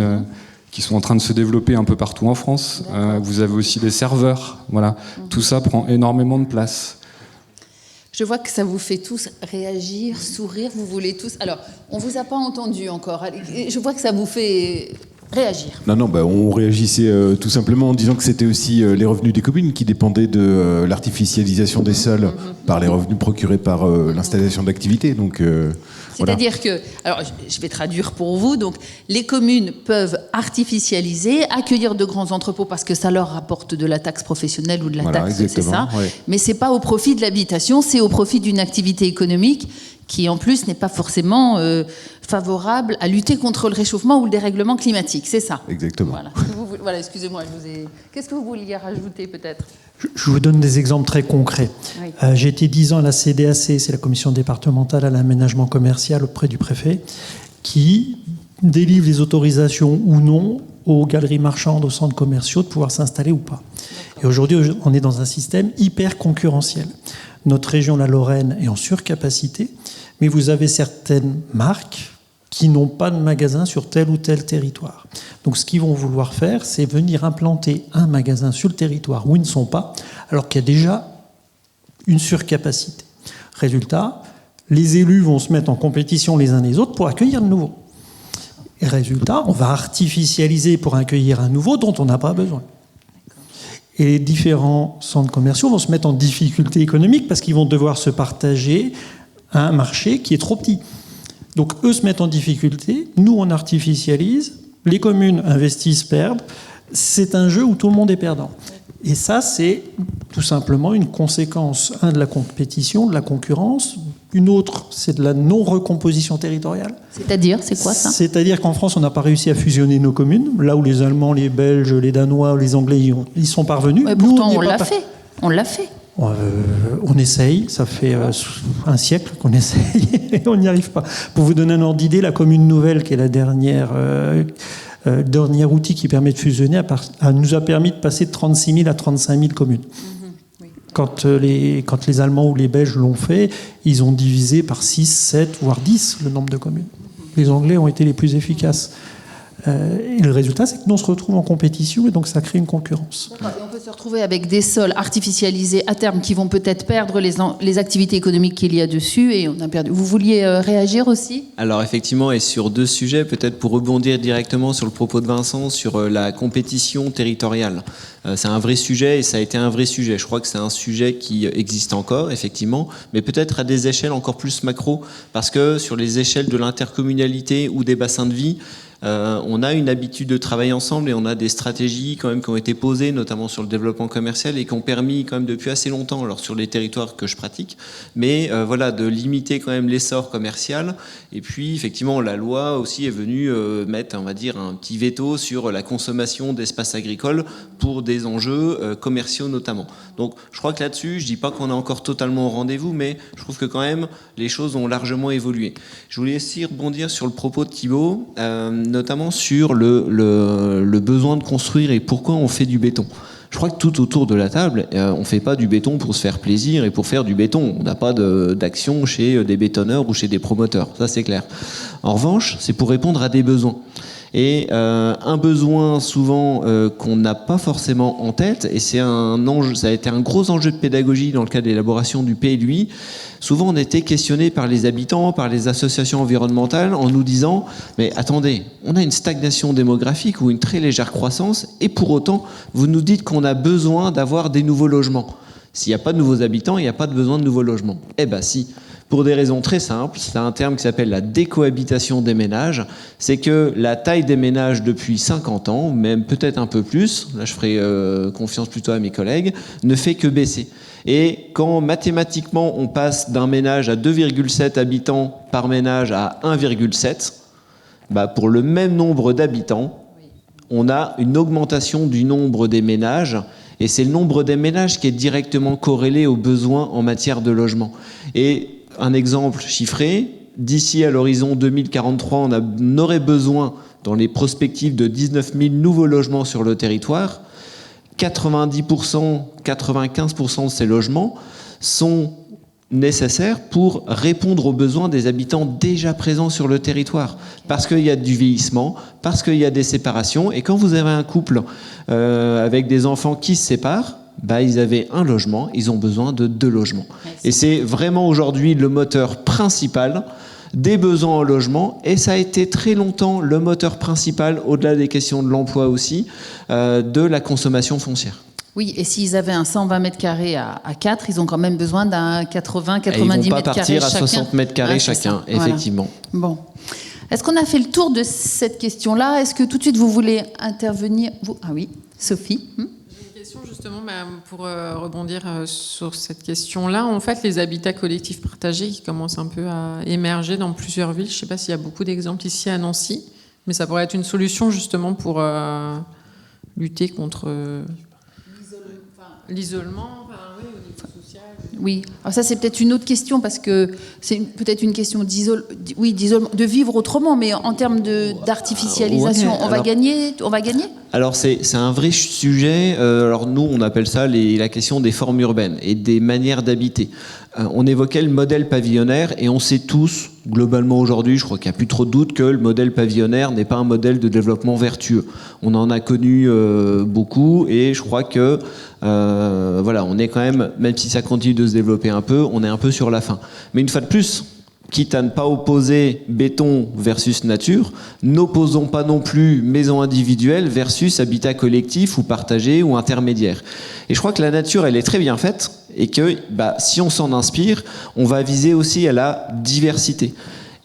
sont en train de se développer un peu partout en France. Vous avez aussi des serveurs. Voilà. Tout ça prend énormément de place. Je vois que ça vous fait tous réagir, sourire, vous voulez tous... Alors, on ne vous a pas entendu encore. Je vois que ça vous fait réagir. Non, on réagissait tout simplement en disant que c'était aussi les revenus des communes qui dépendaient de l'artificialisation des sols par les revenus procurés par l'installation d'activités. Donc... C'est-à-dire que, alors je vais traduire pour vous, donc les communes peuvent artificialiser, accueillir de grands entrepôts parce que ça leur rapporte de la taxe professionnelle ou de la taxe, c'est ça, mais c'est pas au profit de l'habitation, c'est au profit d'une activité économique qui en plus n'est pas forcément favorable à lutter contre le réchauffement ou le dérèglement climatique, c'est ça? Exactement. Voilà, excusez-moi, qu'est-ce que vous vouliez rajouter peut-être? Je vous donne des exemples très concrets. Oui. J'ai été 10 ans à la CDAC, c'est la commission départementale à l'aménagement commercial auprès du préfet, qui délivre les autorisations ou non aux galeries marchandes, aux centres commerciaux de pouvoir s'installer ou pas. Et aujourd'hui, on est dans un système hyper concurrentiel. Notre région, la Lorraine, est en surcapacité, mais vous avez certaines marques qui n'ont pas de magasin sur tel ou tel territoire. Donc ce qu'ils vont vouloir faire, c'est venir implanter un magasin sur le territoire où ils ne sont pas, alors qu'il y a déjà une surcapacité. Résultat, les élus vont se mettre en compétition les uns les autres pour accueillir de nouveau. Et résultat, on va artificialiser pour accueillir un nouveau dont on n'a pas besoin. Et les différents centres commerciaux vont se mettre en difficulté économique parce qu'ils vont devoir se partager un marché qui est trop petit. Donc eux se mettent en difficulté, nous on artificialise, les communes investissent, perdent. C'est un jeu où tout le monde est perdant. Et ça, c'est tout simplement une conséquence, de la compétition, de la concurrence. Une autre, c'est de la non-recomposition territoriale. C'est-à-dire, c'est quoi ça? C'est-à-dire qu'en France, on n'a pas réussi à fusionner nos communes, là où les Allemands, les Belges, les Danois, les Anglais, ils sont parvenus. Ouais, pourtant, on l'a fait. On l'a fait. On essaye, ça fait un siècle qu'on essaye et on n'y arrive pas. Pour vous donner un ordre d'idée, la commune nouvelle, qui est la dernière Le dernier outil qui permet de fusionner nous a permis de passer de 36 000 à 35 000 communes. Quand les Allemands ou les Belges l'ont fait, ils ont divisé par 6, 7, voire 10 le nombre de communes. Les Anglais ont été les plus efficaces. Et le résultat, c'est que nous, on se retrouve en compétition et donc ça crée une concurrence. Et on peut se retrouver avec des sols artificialisés à terme qui vont peut-être perdre les activités économiques qu'il y a dessus et on a perdu. Vous vouliez réagir aussi ? Alors effectivement, et sur 2 sujets, peut-être pour rebondir directement sur le propos de Vincent, sur la compétition territoriale. C'est un vrai sujet et ça a été un vrai sujet. Je crois que c'est un sujet qui existe encore, effectivement, mais peut-être à des échelles encore plus macro, parce que sur les échelles de l'intercommunalité ou des bassins de vie, on a une habitude de travailler ensemble et on a des stratégies quand même qui ont été posées, notamment sur le développement commercial et qui ont permis quand même depuis assez longtemps, alors sur les territoires que je pratique, mais voilà, de limiter quand même l'essor commercial. Et puis effectivement, la loi aussi est venue mettre, on va dire, un petit veto sur la consommation d'espaces agricoles pour des enjeux commerciaux notamment. Donc je crois que là-dessus, je dis pas qu'on est encore totalement au rendez-vous, mais je trouve que quand même les choses ont largement évolué. Je voulais aussi rebondir sur le propos de Thibaut, notamment sur le besoin de construire et pourquoi on fait du béton. Je crois que tout autour de la table, on ne fait pas du béton pour se faire plaisir et pour faire du béton. On n'a pas d'action chez des bétonneurs ou chez des promoteurs, ça c'est clair. En revanche, c'est pour répondre à des besoins. Et un besoin souvent qu'on n'a pas forcément en tête, et c'est un enjeu, ça a été un gros enjeu de pédagogie dans le cadre de l'élaboration du PLUI. Souvent on était questionné par les habitants, par les associations environnementales en nous disant mais attendez, on a une stagnation démographique ou une très légère croissance et pour autant vous nous dites qu'on a besoin d'avoir des nouveaux logements. S'il n'y a pas de nouveaux habitants, il n'y a pas de besoin de nouveaux logements. Eh ben si. Pour des raisons très simples, c'est un terme qui s'appelle la décohabitation des ménages. C'est que la taille des ménages depuis 50 ans, même peut-être un peu plus, là je ferai confiance plutôt à mes collègues, ne fait que baisser. Et quand mathématiquement on passe d'un ménage à 2,7 habitants par ménage à 1,7, bah pour le même nombre d'habitants, on a une augmentation du nombre des ménages. Et c'est le nombre des ménages qui est directement corrélé aux besoins en matière de logement. Et un exemple chiffré, d'ici à l'horizon 2043, on aurait besoin, dans les perspectives, de 19 000 nouveaux logements sur le territoire. 90%, 95% de ces logements sont nécessaires pour répondre aux besoins des habitants déjà présents sur le territoire. Parce qu'il y a du vieillissement, parce qu'il y a des séparations. Et quand vous avez un couple avec des enfants qui se séparent, bah, ils avaient un logement, ils ont besoin de 2 logements. Et c'est vraiment aujourd'hui le moteur principal des besoins en logement, et ça a été très longtemps le moteur principal, au-delà des questions de l'emploi aussi, de la consommation foncière. Oui, et s'ils avaient un 120 mètres carrés à 4, ils ont quand même besoin d'un 80-90 mètres carrés chacun. Ils vont pas partir à 60 mètres carrés chacun, effectivement. Voilà. Bon. Est-ce qu'on a fait le tour de cette question-là ? Est-ce que tout de suite vous voulez intervenir ? Ah oui, Sophie. Justement, pour rebondir sur cette question-là, en fait, les habitats collectifs partagés qui commencent un peu à émerger dans plusieurs villes. Je ne sais pas s'il y a beaucoup d'exemples ici à Nancy, mais ça pourrait être une solution justement pour lutter contre l'isolement, oui, au niveau social. Oui, alors ça c'est peut-être une autre question parce que c'est peut-être une question d'isolement, de vivre autrement, mais en termes d'artificialisation, on va gagner. Alors c'est un vrai sujet. Alors nous on appelle ça la question des formes urbaines et des manières d'habiter. On évoquait le modèle pavillonnaire et on sait tous, globalement aujourd'hui, je crois qu'il n'y a plus trop de doute que le modèle pavillonnaire n'est pas un modèle de développement vertueux. On en a connu beaucoup et je crois que voilà, on est quand même si ça continue de se développer un peu, on est un peu sur la fin. Mais une fois de plus, quitte à ne pas opposer béton versus nature, n'opposons pas non plus maison individuelle versus habitat collectif ou partagé ou intermédiaire. Et je crois que la nature, elle est très bien faite et que si on s'en inspire, on va viser aussi à la diversité.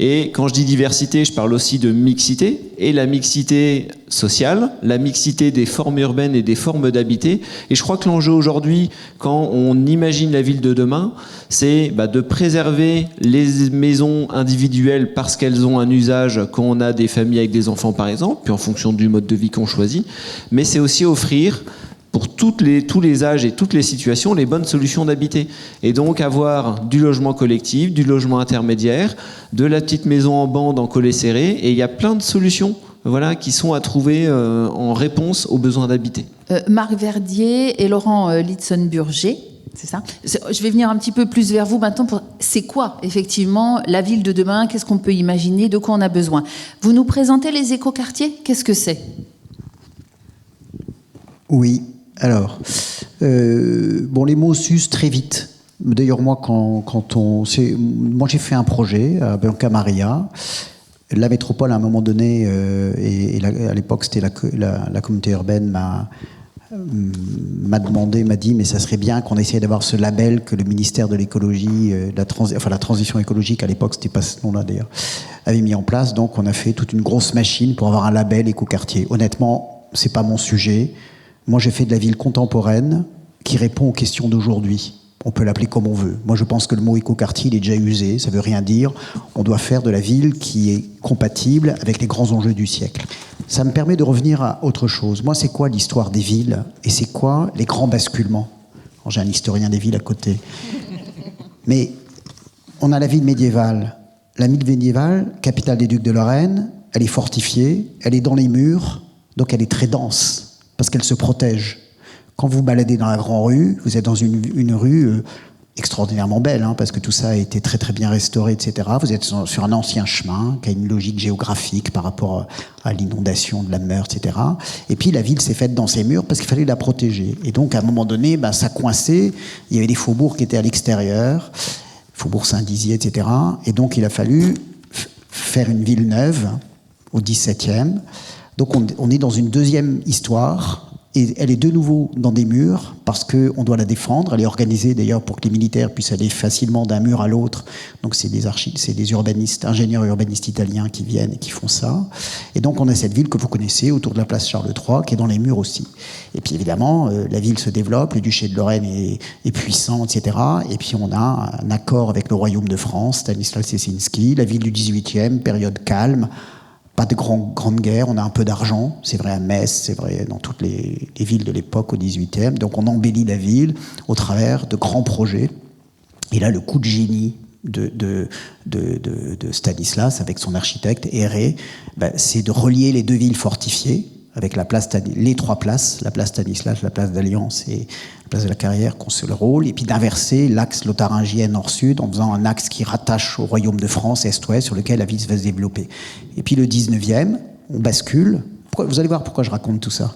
Et quand je dis diversité, je parle aussi de mixité, et la mixité sociale, la mixité des formes urbaines et des formes d'habiter. Et je crois que l'enjeu aujourd'hui, quand on imagine la ville de demain, c'est de préserver les maisons individuelles parce qu'elles ont un usage quand on a des familles avec des enfants par exemple, puis en fonction du mode de vie qu'on choisit, mais c'est aussi offrir pour tous les âges et toutes les situations, les bonnes solutions d'habiter. Et donc avoir du logement collectif, du logement intermédiaire, de la petite maison en bande en collé serré, et il y a plein de solutions voilà, qui sont à trouver en réponse aux besoins d'habiter. Marc Verdier et Laurent Litson-Burger, c'est ça. Je vais venir un petit peu plus vers vous maintenant. C'est quoi, effectivement, la ville de demain? Qu'est-ce qu'on peut imaginer? De quoi on a besoin? Vous nous présentez les écoquartiers? Qu'est-ce que c'est? Oui, alors, les mots s'usent très vite. D'ailleurs, moi, moi j'ai fait un projet à Bianca Maria. La métropole, à un moment donné, à l'époque, c'était la communauté urbaine, m'a dit, mais ça serait bien qu'on essaye d'avoir ce label que le ministère de l'écologie, la transition écologique, à l'époque, c'était pas ce nom-là d'ailleurs, avait mis en place. Donc, on a fait toute une grosse machine pour avoir un label écoquartier. Honnêtement, c'est pas mon sujet. Moi, j'ai fait de la ville contemporaine qui répond aux questions d'aujourd'hui. On peut l'appeler comme on veut. Moi, je pense que le mot écoquartier, il est déjà usé. Ça veut rien dire. On doit faire de la ville qui est compatible avec les grands enjeux du siècle. Ça me permet de revenir à autre chose. Moi, c'est quoi l'histoire des villes? Et c'est quoi les grands basculements? Alors, j'ai un historien des villes à côté. Mais on a la ville médiévale. La ville médiévale, capitale des ducs de Lorraine, elle est fortifiée, elle est dans les murs, donc elle est très dense, parce qu'elle se protège. Quand vous baladez dans la grande rue, vous êtes dans une rue extraordinairement belle, parce que tout ça a été très très bien restauré, etc. Vous êtes sur un ancien chemin qui a une logique géographique par rapport à l'inondation de la Meurthe, etc. Et puis la ville s'est faite dans ses murs parce qu'il fallait la protéger. Et donc à un moment donné, ça coinçait. Il y avait des faubourgs qui étaient à l'extérieur, Faubourg Saint-Dizier, etc. Et donc il a fallu faire une ville neuve au XVIIe. Donc on est dans une deuxième histoire. Et elle est de nouveau dans des murs parce qu'on doit la défendre. Elle est organisée d'ailleurs pour que les militaires puissent aller facilement d'un mur à l'autre. Donc c'est des urbanistes, ingénieurs urbanistes italiens qui viennent et qui font ça. Et donc on a cette ville que vous connaissez autour de la place Charles III qui est dans les murs aussi. Et puis évidemment, la ville se développe, le duché de Lorraine est puissant, etc. Et puis on a un accord avec le royaume de France, Stanislas Leszczynski, la ville du XVIIIe, période calme. Pas de grande guerre, on a un peu d'argent, c'est vrai à Metz, c'est vrai dans toutes les villes de l'époque au XVIIIe. Donc on embellit la ville au travers de grands projets. Et là, le coup de génie de Stanislas avec son architecte Héré, c'est de relier les deux villes fortifiées avec les trois places, la place Stanislas, la place d'Alliance et la place de la Carrière, qu'on se le rôle, et puis d'inverser l'axe lotharingien nord-sud en faisant un axe qui rattache au royaume de France, est-ouest, sur lequel la ville va se développer. Et puis le 19e, on bascule. Vous allez voir pourquoi je raconte tout ça.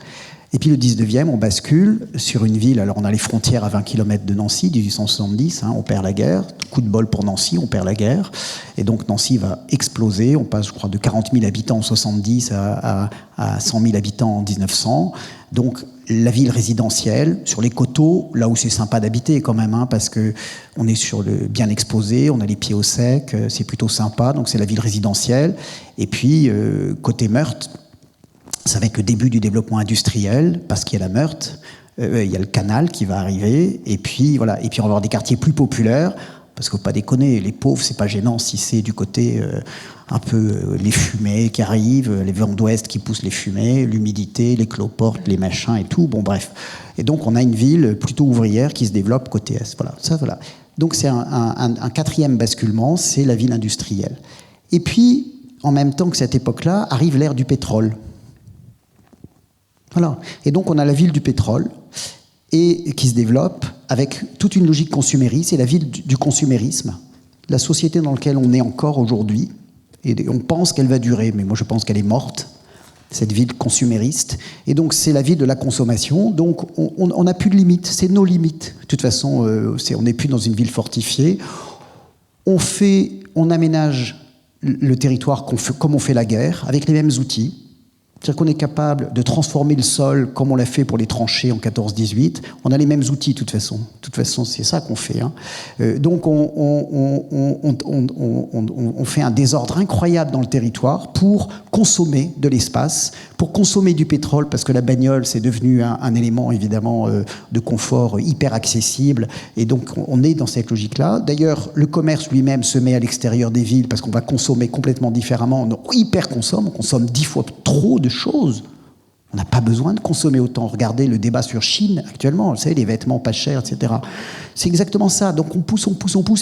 Et puis le 19e, on bascule sur une ville, alors on a les frontières à 20 km de Nancy, 1870, on perd la guerre, coup de bol pour Nancy, on perd la guerre, et donc Nancy va exploser, on passe je crois de 40 000 habitants en 70 à 100 000 habitants en 1900, donc la ville résidentielle, sur les coteaux, là où c'est sympa d'habiter quand même, parce que on est sur le bien exposé, on a les pieds au sec, c'est plutôt sympa, donc c'est la ville résidentielle, et puis côté Meurthe, c'est avec le début du développement industriel, parce qu'il y a la Meurthe, il y a le canal qui va arriver, et puis voilà, et puis on va avoir des quartiers plus populaires, parce qu'il ne faut pas déconner, les pauvres, c'est pas gênant si c'est du côté un peu les fumées qui arrivent, les vents d'ouest qui poussent les fumées, l'humidité, les cloportes, les machins et tout, bon bref. Et donc on a une ville plutôt ouvrière qui se développe côté est, voilà, ça voilà. Donc c'est un quatrième basculement, c'est la ville industrielle. Et puis, en même temps que cette époque-là, arrive l'ère du pétrole. Voilà. Et donc on a la ville du pétrole et qui se développe avec toute une logique consumériste, c'est la ville du consumérisme, la société dans laquelle on est encore aujourd'hui, et on pense qu'elle va durer, mais moi je pense qu'elle est morte, cette ville consumériste, et donc c'est la ville de la consommation, donc on n'a plus de limites, c'est nos limites. De toute façon, on n'est plus dans une ville fortifiée, on aménage le territoire comme on fait la guerre, avec les mêmes outils. C'est-à-dire qu'on est capable de transformer le sol comme on l'a fait pour les tranchées en 14-18. On a les mêmes outils, de toute façon. De toute façon, c'est ça qu'on fait. Donc, on fait un désordre incroyable dans le territoire pour consommer de l'espace, pour consommer du pétrole, parce que la bagnole, c'est devenu un élément, évidemment, de confort hyper accessible. Et donc, on est dans cette logique-là. D'ailleurs, le commerce lui-même se met à l'extérieur des villes parce qu'on va consommer complètement différemment. On hyper-consomme, on consomme 10 fois trop de choses. On n'a pas besoin de consommer autant. Regardez le débat sur Chine actuellement, vous savez, les vêtements pas chers, etc. C'est exactement ça. Donc on pousse.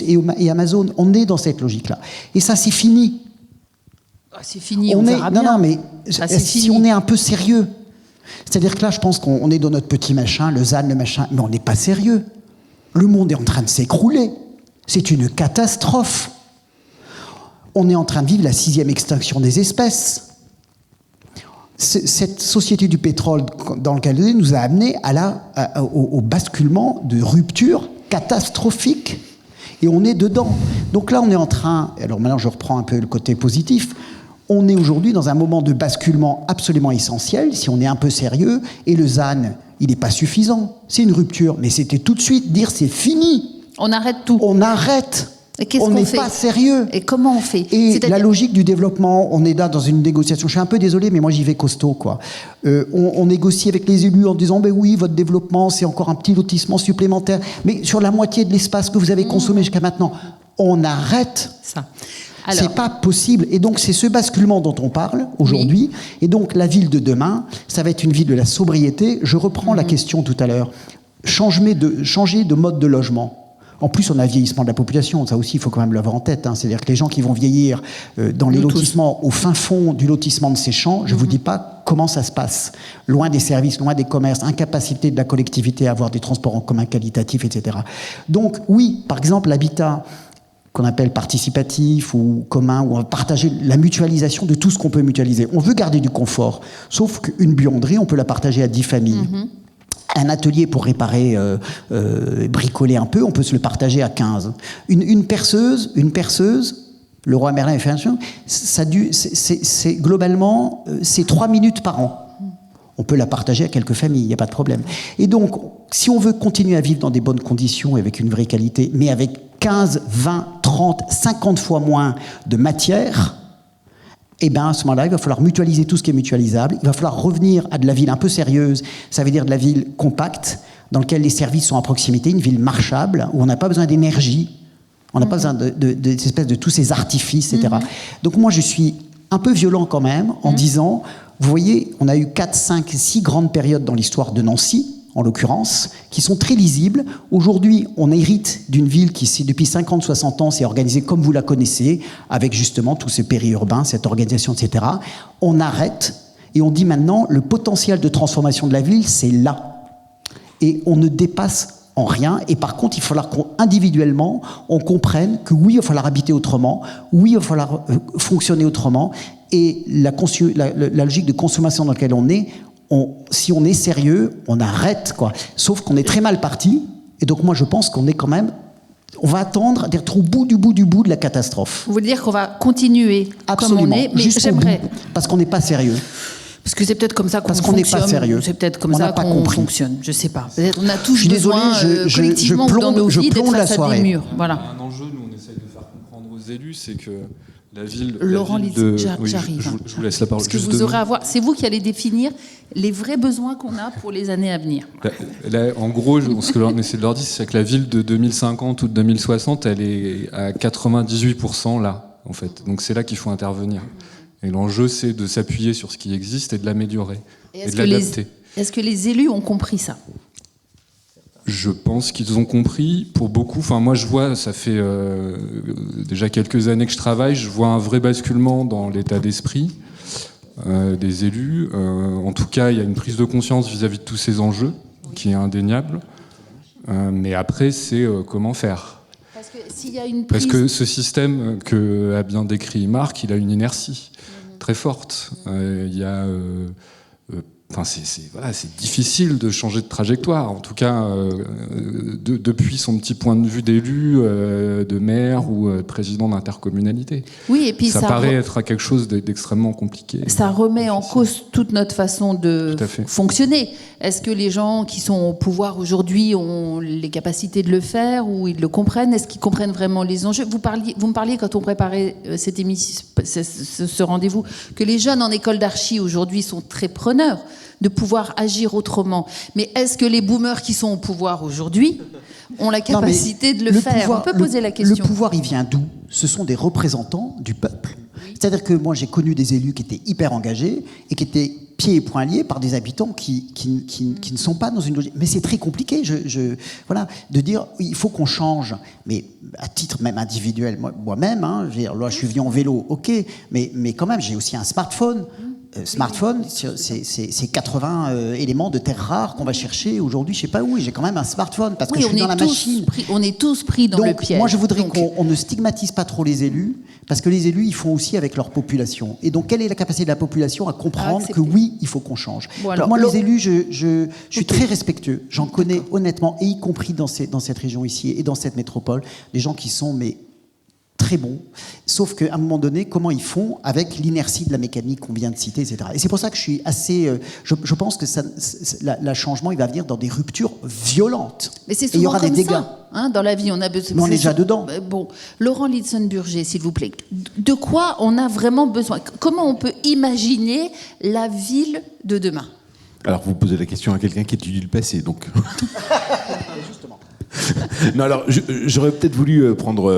Et Amazon, on est dans cette logique-là. Et ça, c'est fini. C'est fini, on verra bien. Non, mais si on est un peu sérieux, c'est-à-dire que là, je pense qu'on est dans notre petit machin, le ZAN, le machin, mais on n'est pas sérieux. Le monde est en train de s'écrouler. C'est une catastrophe. On est en train de vivre la 6e extinction des espèces. Cette société du pétrole dans laquelle on est nous a amené au basculement de rupture catastrophique. Et on est dedans. Donc là, on est en train... Alors maintenant, je reprends un peu le côté positif. On est aujourd'hui dans un moment de basculement absolument essentiel, si on est un peu sérieux, et le ZAN, il n'est pas suffisant. C'est une rupture, mais c'était tout de suite dire c'est fini. On arrête tout. On arrête. Et qu'est-ce on n'est pas sérieux. Et comment on fait? Et la logique du développement, on est là dans une négociation. Je suis un peu désolé, mais moi j'y vais costaud, quoi. On négocie avec les élus en disant, ben oui, votre développement, c'est encore un petit lotissement supplémentaire. Mais sur la moitié de l'espace que vous avez consommé jusqu'à maintenant, on arrête. Ça. C'est pas possible. Et donc, c'est ce basculement dont on parle aujourd'hui. Oui. Et donc, la ville de demain, ça va être une ville de la sobriété. Je reprends la question tout à l'heure. Changer de mode de logement. En plus, on a un vieillissement de la population. Ça aussi, il faut quand même l'avoir en tête. C'est-à-dire que les gens qui vont vieillir dans les lotissements, au fin fond du lotissement de ces champs, je ne vous dis pas comment ça se passe. Loin des services, loin des commerces, incapacité de la collectivité à avoir des transports en commun qualitatifs, etc. Donc, oui, par exemple, l'habitat qu'on appelle participatif ou commun, où on va partager la mutualisation de tout ce qu'on peut mutualiser. On veut garder du confort, sauf qu'une buanderie, on peut la partager à 10 familles. Un atelier pour réparer, bricoler un peu, on peut se le partager à 15. Une perceuse, le roi Merlin a fait un c'est globalement, c'est 3 minutes par an. On peut la partager à quelques familles, il n'y a pas de problème. Et donc, si on veut continuer à vivre dans des bonnes conditions, avec une vraie qualité, mais avec 15, 20, 30, 50 fois moins de matière, eh bien, à ce moment-là, il va falloir mutualiser tout ce qui est mutualisable. Il va falloir revenir à de la ville un peu sérieuse. Ça veut dire de la ville compacte, dans laquelle les services sont à proximité, une ville marchable, où on n'a pas besoin d'énergie, on n'a pas besoin de tous ces artifices, etc. Donc moi, je suis un peu violent quand même, en disant, vous voyez, on a eu 4, 5, 6 grandes périodes dans l'histoire de Nancy, en l'occurrence, qui sont très lisibles. Aujourd'hui, on hérite d'une ville qui, depuis 50, 60 ans, s'est organisée comme vous la connaissez, avec justement tous ces périurbains, cette organisation, etc. On arrête et on dit maintenant, le potentiel de transformation de la ville, c'est là. Et on ne dépasse en rien. Et par contre, il va falloir qu'individuellement, on comprenne que oui, il va falloir habiter autrement, oui, il va falloir fonctionner autrement. Et la logique de consommation dans laquelle on est, si on est sérieux, on arrête, quoi. Sauf qu'on est très mal parti. Et donc moi, je pense qu'on est quand même... On va attendre d'être au bout de la catastrophe. Vous voulez dire qu'on va continuer absolument, comme on est, mais j'aimerais... Parce qu'on n'est pas sérieux. Parce que c'est peut-être comme ça qu'on fonctionne. Parce qu'on n'est pas sérieux. C'est peut-être comme ça qu'on fonctionne. Je ne sais pas. Peut-être on a tous besoin, collectivement, je dans nos vies, d'être face à des murs. Voilà. Un enjeu, nous, on essaye de faire comprendre aux élus, c'est que la ville... Laurent, j'arrive. Je vous laisse la parole. Parce que vous aurez à voir... C'est vous qui allez définir les vrais besoins qu'on a pour les années à venir. Là, en gros, ce que l'on essaie de leur dire, c'est que la ville de 2050 ou de 2060, elle est à 98% là, en fait. Donc c'est là qu'il faut intervenir. Et l'enjeu, c'est de s'appuyer sur ce qui existe et de l'améliorer et de l'adapter. Est-ce que les élus ont compris ça ? Je pense qu'ils ont compris. Pour beaucoup, enfin moi je vois, ça fait déjà quelques années que je travaille, je vois un vrai basculement dans l'état d'esprit des élus. En tout cas, il y a une prise de conscience vis-à-vis de tous ces enjeux, qui est indéniable. Mais après, c'est comment faire. Parce que s'il y a une prise... Parce que ce système que a bien décrit Marc, il a une inertie très forte. Il y a... Enfin, c'est difficile de changer de trajectoire. En tout cas, depuis son petit point de vue d'élu, de maire ou président d'intercommunalité. Oui, et puis ça paraît être quelque chose d'extrêmement compliqué. Ça remet en cause toute notre façon de fonctionner. Est-ce que les gens qui sont au pouvoir aujourd'hui ont les capacités de le faire ou ils le comprennent ? Est-ce qu'ils comprennent vraiment les enjeux ? Vous me parliez quand on préparait cette émission, ce rendez-vous, que les jeunes en école d'archi aujourd'hui sont très preneurs de pouvoir agir autrement. Mais est-ce que les boomers qui sont au pouvoir aujourd'hui ont la capacité de le faire ? On peut poser la question. Le pouvoir, il vient d'où ? Ce sont des représentants du peuple. Oui. C'est-à-dire que moi, j'ai connu des élus qui étaient hyper engagés et qui étaient pieds et poings liés par des habitants qui ne sont pas dans une logique. Mais c'est très compliqué, voilà, de dire il faut qu'on change. Mais à titre même individuel, moi-même, hein, là je suis venu en vélo, ok, mais quand même j'ai aussi un smartphone. Smartphone, c'est 80 éléments de terres rares qu'on va chercher aujourd'hui, je sais pas où, et j'ai quand même un smartphone parce que je suis dans la machine. On est tous pris dans le piège. Moi, je voudrais qu'on ne stigmatise pas trop les élus, parce que les élus, ils font aussi avec leur population. Et donc, quelle est la capacité de la population à comprendre que oui, il faut qu'on change. Bon, alors, moi, les élus, je suis très respectueux. J'en connais honnêtement, et y compris dans cette région ici et dans cette métropole, des gens qui sont très bons, sauf qu'à un moment donné, comment ils font avec l'inertie de la mécanique qu'on vient de citer, etc. Et c'est pour ça que je suis assez... je pense que le changement, il va venir dans des ruptures violentes. Mais c'est souvent il y aura des dégâts. Ça, hein, dans la vie, on a besoin... Mais on est déjà dedans. Bon, Laurent Litson-Burger, s'il vous plaît, de quoi on a vraiment besoin? Comment on peut imaginer la ville de demain? Alors, vous posez la question à quelqu'un qui étudie le passé, donc... Justement. Non, alors j'aurais peut-être voulu prendre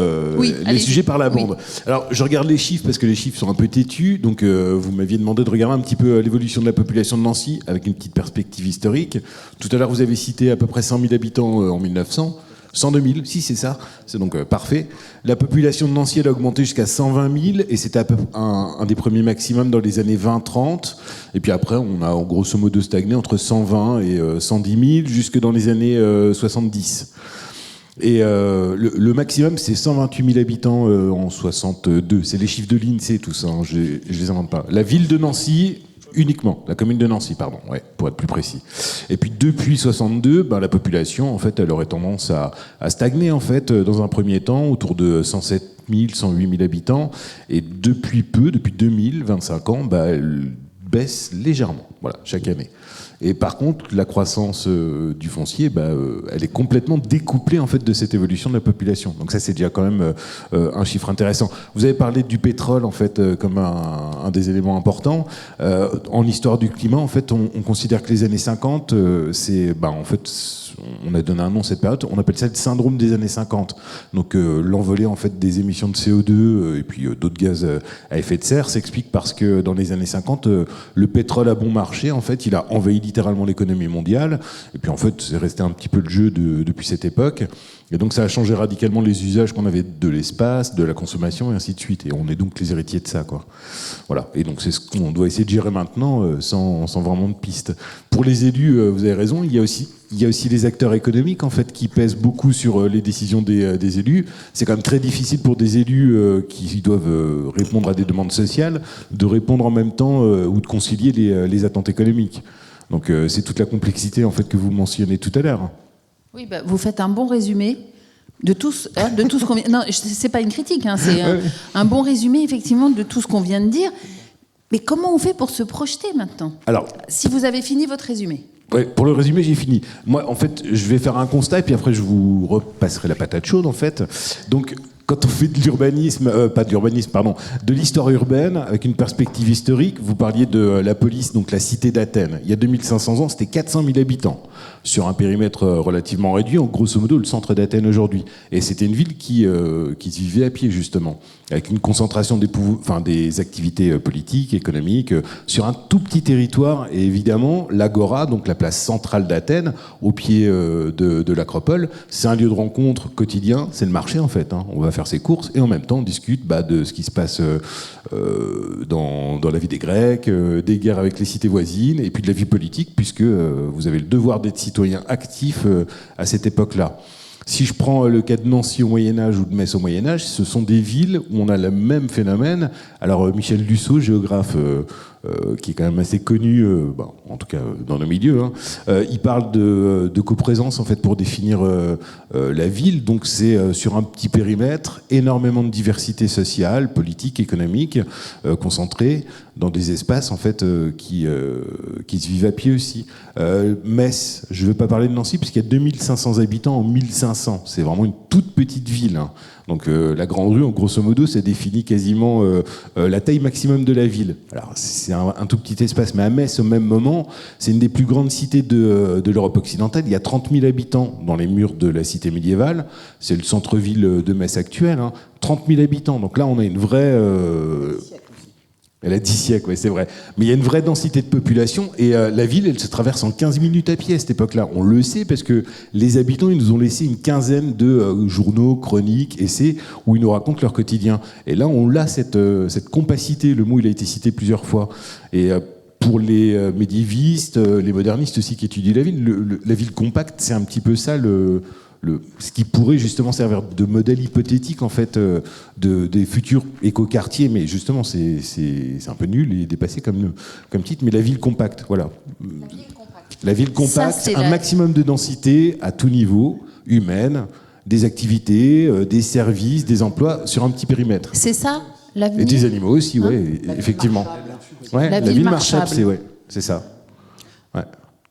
les sujets par la bande. Oui. Alors je regarde les chiffres parce que les chiffres sont un peu têtus. Donc vous m'aviez demandé de regarder un petit peu l'évolution de la population de Nancy avec une petite perspective historique. Tout à l'heure vous avez cité à peu près 100 000 habitants en 1900. 102 000, si c'est ça, c'est donc parfait. La population de Nancy elle a augmenté jusqu'à 120 000 et c'était un des premiers maximums dans les années 20-30. Et puis après on a grosso modo stagné entre 120 et 110 000 jusque dans les années 70. Et le maximum, c'est 128 000 habitants en 62. C'est les chiffres de l'INSEE, tout ça, hein, je les invente pas. La ville de Nancy, uniquement, la commune de Nancy, pardon, ouais, pour être plus précis. Et puis depuis 62, la population, en fait, elle aurait tendance à stagner, en fait, dans un premier temps, autour de 107 000, 108 000 habitants. Et depuis 2000, 25 ans, elle baisse légèrement, voilà, chaque année. Et par contre, la croissance du foncier, elle est complètement découplée en fait de cette évolution de la population. Donc ça, c'est déjà quand même un chiffre intéressant. Vous avez parlé du pétrole en fait comme un des éléments importants. En histoire du climat, en fait, on considère que les années 50, en fait, on a donné un nom à cette période. On appelle ça le syndrome des années 50. Donc l'envolée en fait des émissions de CO2 et puis d'autres gaz à effet de serre s'explique parce que dans les années 50, le pétrole à bon marché, en fait, il a envahi littéralement l'économie mondiale. Et puis en fait, c'est resté un petit peu le jeu depuis cette époque. Et donc ça a changé radicalement les usages qu'on avait de l'espace, de la consommation et ainsi de suite. Et on est donc les héritiers de ça, quoi. Voilà. Et donc c'est ce qu'on doit essayer de gérer maintenant sans vraiment de piste. Pour les élus, vous avez raison, il y a aussi les acteurs économiques en fait qui pèsent beaucoup sur les décisions des élus. C'est quand même très difficile pour des élus qui doivent répondre à des demandes sociales de répondre en même temps ou de concilier les attentes économiques. Donc c'est toute la complexité en fait que vous mentionnez tout à l'heure. Oui, vous faites un bon résumé de tout ce qu'on vient... Non, c'est pas une critique, hein, c'est un bon résumé effectivement de tout ce qu'on vient de dire. Mais comment on fait pour se projeter maintenant? Alors, si vous avez fini votre résumé. Ouais, pour le résumé, j'ai fini. Moi, en fait, je vais faire un constat et puis après, je vous repasserai la patate chaude, en fait. Donc, quand on fait de l'urbanisme, de l'histoire urbaine, avec une perspective historique, vous parliez de la police, donc la cité d'Athènes. Il y a 2500 ans, c'était 400 000 habitants, sur un périmètre relativement réduit, en grosso modo le centre d'Athènes aujourd'hui. Et c'était une ville qui se vivait à pied, justement, avec une concentration des activités politiques, économiques, sur un tout petit territoire. Et évidemment, l'Agora, donc la place centrale d'Athènes, au pied de l'Acropole, c'est un lieu de rencontre quotidien, c'est le marché en fait, hein. On va faire ses courses et en même temps on discute de ce qui se passe dans la vie des Grecs, des guerres avec les cités voisines et puis de la vie politique puisque vous avez le devoir d'être citoyen actif à cette époque-là. Si je prends le cas de Nancy au Moyen-Âge ou de Metz au Moyen-Âge, ce sont des villes où on a le même phénomène. Alors Michel Dussault, géographe qui est quand même assez connu, en tout cas dans nos milieux, hein, il parle de coprésence en fait pour définir la ville. Donc c'est sur un petit périmètre, énormément de diversité sociale, politique, économique, concentrée dans des espaces en fait qui se vivent à pied aussi. Metz, je ne vais pas parler de Nancy puisqu'il y a 2500 habitants en 1500. C'est vraiment une toute petite ville, hein. Donc la grande rue, en grosso modo, ça définit quasiment la taille maximum de la ville. Alors c'est un tout petit espace, mais à Metz, au même moment, c'est une des plus grandes cités de l'Europe occidentale. Il y a 30 000 habitants dans les murs de la cité médiévale. C'est le centre-ville de Metz actuel, hein. 30 000 habitants. Donc là, on a une vraie... Elle a 10 siècles, ouais, c'est vrai. Mais il y a une vraie densité de population et la ville, elle se traverse en 15 minutes à pied à cette époque-là. On le sait parce que les habitants, ils nous ont laissé une quinzaine de journaux, chroniques, essais où ils nous racontent leur quotidien. Et là, on a cette compacité. Le mot, il a été cité plusieurs fois. Et pour les médiévistes, les modernistes aussi qui étudient la ville, la ville compacte, c'est un petit peu ça ce qui pourrait justement servir de modèle hypothétique en fait des futurs écoquartiers, mais justement c'est un peu nul et dépassé comme titre, mais la ville compacte, voilà. La ville compacte, un maximum de densité à tout niveau, humaine, des activités, des services, des emplois sur un petit périmètre. C'est ça l'avenir. Et des animaux aussi, ouais, effectivement. Ouais, la ville marchable, c'est ça. Ouais.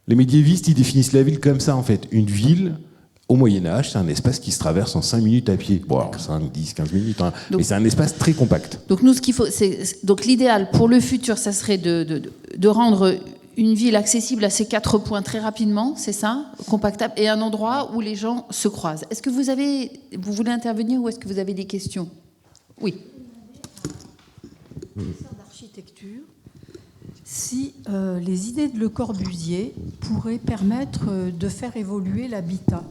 Les médiévistes, ils définissent la ville comme ça en fait, une ville. Au Moyen-Âge, c'est un espace qui se traverse en 5 minutes à pied. Bon, alors 5, 10, 15 minutes, hein, donc, mais c'est un espace très compact. Donc nous, ce qu'il faut, donc l'idéal pour le futur, ça serait de rendre une ville accessible à ces 4 points très rapidement, c'est ça, compactable, et un endroit où les gens se croisent. Est-ce que vous voulez intervenir ou est-ce que vous avez des questions? Oui. D'architecture, si les idées de Le Corbusier pourraient permettre de faire évoluer l'habitat.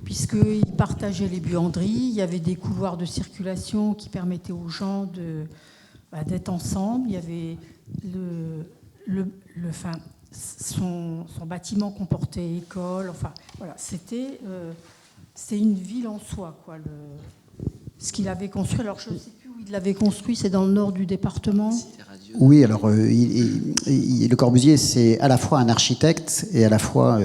Puisqu'il partageait les buanderies, il y avait des couloirs de circulation qui permettaient aux gens d'être ensemble. Il y avait son bâtiment comportait école. Enfin, voilà, c'était une ville en soi, quoi. Ce qu'il avait construit. Alors, je ne sais plus où il l'avait construit. C'est dans le nord du département. Oui, alors Le Corbusier, c'est à la fois un architecte et à la fois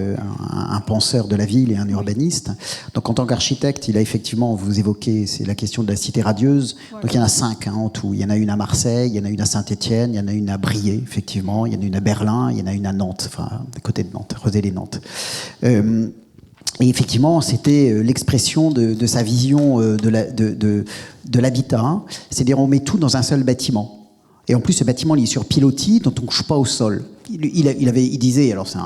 un penseur de la ville et un urbaniste. Donc en tant qu'architecte, il a effectivement, vous évoquez, c'est la question de la cité radieuse. Donc il y en a 5 en tout. Il y en a une à Marseille, il y en a une à Saint-Étienne, il y en a une à Briey, effectivement, il y en a une à Berlin, il y en a une à Nantes, enfin à côté de Nantes, Rezé-les-Nantes. Et effectivement, c'était l'expression de sa vision de l'habitat. C'est-à-dire on met tout dans un seul bâtiment. Et en plus, ce bâtiment, il est sur pilotis, dont on ne touche pas au sol. Il disait, alors c'est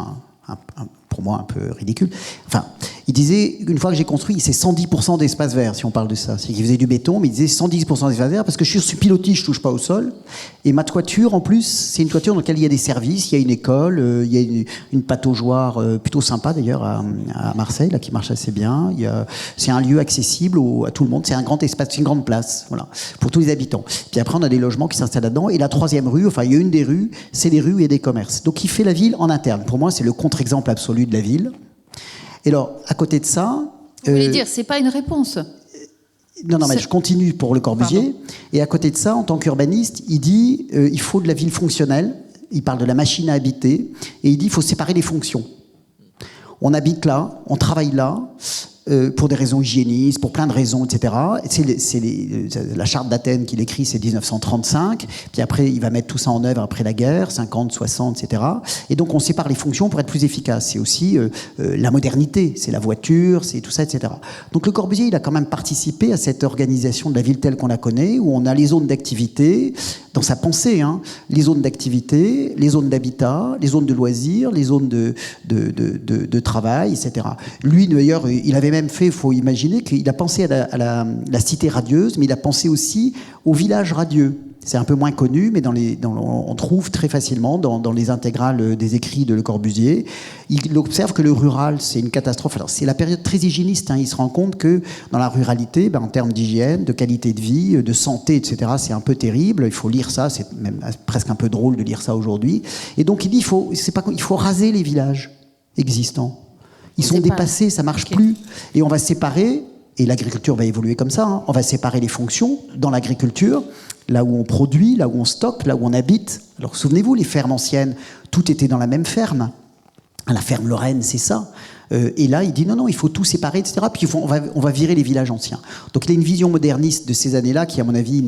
pour moi un peu ridicule, enfin, il disait, une fois que j'ai construit, c'est 110% d'espace vert, si on parle de ça. C'est qu'il faisait du béton, mais il disait 110% d'espace vert, parce que je suis sur pilotis, je ne touche pas au sol. Et ma toiture, en plus, c'est une toiture dans laquelle il y a des services, il y a une école, il y a une pataugeoire plutôt sympa d'ailleurs à Marseille, là, qui marche assez bien. C'est un lieu accessible à tout le monde, c'est un grand espace, c'est une grande place, voilà, pour tous les habitants. Puis après, on a des logements qui s'installent là-dedans. Et la 3e rue, enfin, il y a une des rues, c'est les rues où il y a des commerces. Donc il fait la ville en interne. Pour moi, c'est le contre-exemple absolu de la ville. Et alors, à côté de ça... Vous voulez dire, c'est pas une réponse? Non, mais je continue pour Le Corbusier. Pardon. Et à côté de ça, en tant qu'urbaniste, il dit il faut de la ville fonctionnelle. Il parle de la machine à habiter. Et il dit il faut séparer les fonctions. On habite là, on travaille là, pour des raisons hygiénistes, pour plein de raisons, etc. C'est la charte d'Athènes qu'il écrit, c'est 1935. Puis après, il va mettre tout ça en œuvre après la guerre, 50, 60, etc. Et donc, on sépare les fonctions pour être plus efficace. C'est aussi la modernité, c'est la voiture, c'est tout ça, etc. Donc, Le Corbusier, il a quand même participé à cette organisation de la ville telle qu'on la connaît, où on a les zones d'activité, dans sa pensée, hein, les zones d'activité, les zones d'habitat, les zones de loisirs, les zones de travail, etc. Lui, d'ailleurs, il avait même fait, il faut imaginer qu'il a pensé à la cité radieuse, mais il a pensé aussi au village radieux. C'est un peu moins connu, mais on trouve très facilement dans les intégrales des écrits de Le Corbusier. Il observe que le rural, c'est une catastrophe. Alors, c'est la période très hygiéniste. Hein. Il se rend compte que dans la ruralité, en termes d'hygiène, de qualité de vie, de santé, etc., c'est un peu terrible. Il faut lire ça. C'est même presque un peu drôle de lire ça aujourd'hui. Et donc, il dit il faut raser les villages existants. Ils sont dépassés, ça ne marche plus. Et on va séparer, et l'agriculture va évoluer comme ça, hein, on va séparer les fonctions dans l'agriculture, là où on produit, là où on stocke, là où on habite. Alors souvenez-vous, les fermes anciennes, tout était dans la même ferme. La ferme Lorraine, c'est ça. Et là, il dit non, il faut tout séparer, etc. Puis on va virer les villages anciens. Donc il a une vision moderniste de ces années-là qui, à mon avis,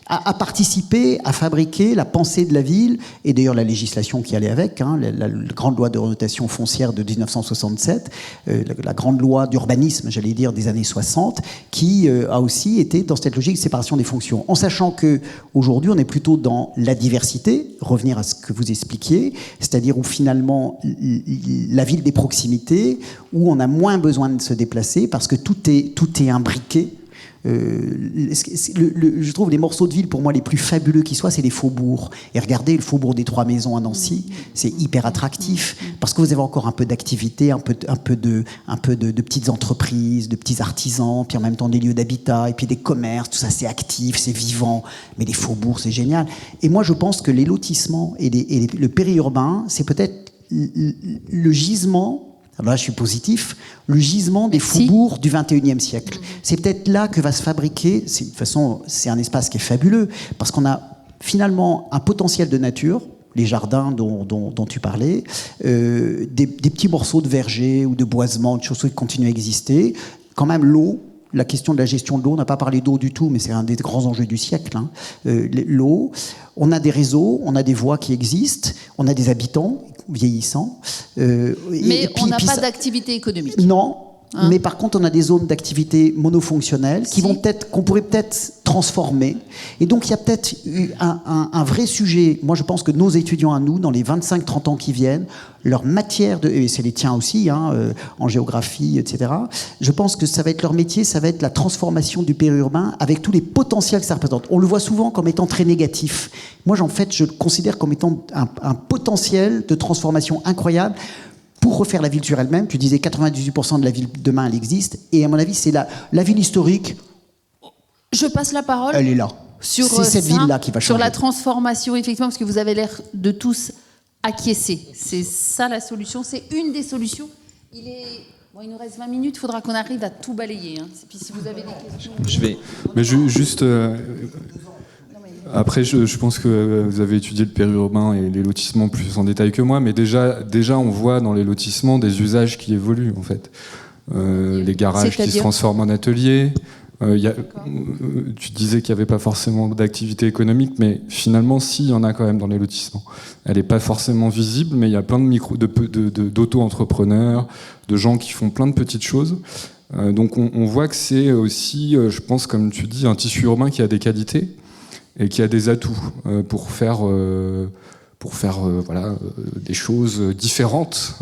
a participé à fabriquer la pensée de la ville, et d'ailleurs la législation qui allait avec, hein, la grande loi d'orientation foncière de 1967, la grande loi d'urbanisme, j'allais dire, des années 60, qui a aussi été dans cette logique de séparation des fonctions. En sachant qu'aujourd'hui, on est plutôt dans la diversité, revenir à ce que vous expliquiez, c'est-à-dire où finalement la ville des proximités, où on a moins besoin de se déplacer parce que tout est imbriqué Je trouve les morceaux de ville, pour moi, les plus fabuleux qui soient, c'est les faubourgs. Et regardez, le faubourg des Trois Maisons à Nancy, c'est hyper attractif, parce que vous avez encore un peu d'activité, un peu de petites entreprises, de petits artisans, puis en même temps des lieux d'habitat, et puis des commerces, tout ça, c'est actif, c'est vivant. Mais les faubourgs, c'est génial. Et moi, je pense que les lotissements et le périurbain, c'est peut-être le gisement. Alors là, je suis positif. Le gisement des faubourgs du XXIe siècle. C'est peut-être là que va se fabriquer. De toute façon, c'est un espace qui est fabuleux parce qu'on a finalement un potentiel de nature. Les jardins dont tu parlais, des petits morceaux de verger ou de boisement, de choses qui continuent à exister. Quand même, l'eau. La question de la gestion de l'eau, on n'a pas parlé d'eau du tout, mais c'est un des grands enjeux du siècle. L'eau, on a des réseaux, on a des voies qui existent, on a des habitants vieillissants. Mais on n'a pas d'activité économique. Non. Mais par contre, on a des zones d'activité monofonctionnelles qu'on pourrait peut-être transformer. Et donc, il y a peut-être un vrai sujet. Moi, je pense que nos étudiants à nous, dans les 25-30 ans qui viennent, leur matière, et c'est les tiens aussi, en géographie, etc., je pense que ça va être leur métier, ça va être la transformation du périurbain avec tous les potentiels que ça représente. On le voit souvent comme étant très négatif. Moi, en fait, je le considère comme étant un potentiel de transformation incroyable. Pour refaire la ville sur elle-même, tu disais 98% de la ville demain, elle existe. Et à mon avis, c'est la ville historique. Je passe la parole. Elle est là. C'est cette ville-là qui va changer. Sur la transformation, effectivement, parce que vous avez l'air de tous acquiescer. C'est ça la solution. C'est une des solutions. Il nous reste 20 minutes. Il faudra qu'on arrive à tout balayer. Et puis si vous avez des questions... Je vais... Mais juste... Après, je pense que vous avez étudié le périurbain et les lotissements plus en détail que moi, mais déjà, on voit dans les lotissements des usages qui évoluent, en fait. Les garages qui se transforment en ateliers. Tu disais qu'il n'y avait pas forcément d'activité économique, mais finalement, si, il y en a quand même dans les lotissements. Elle n'est pas forcément visible, mais il y a plein d'auto-entrepreneurs, de gens qui font plein de petites choses. Donc on voit que c'est aussi, je pense, comme tu dis, un tissu urbain qui a des qualités et qui a des atouts pour faire des choses différentes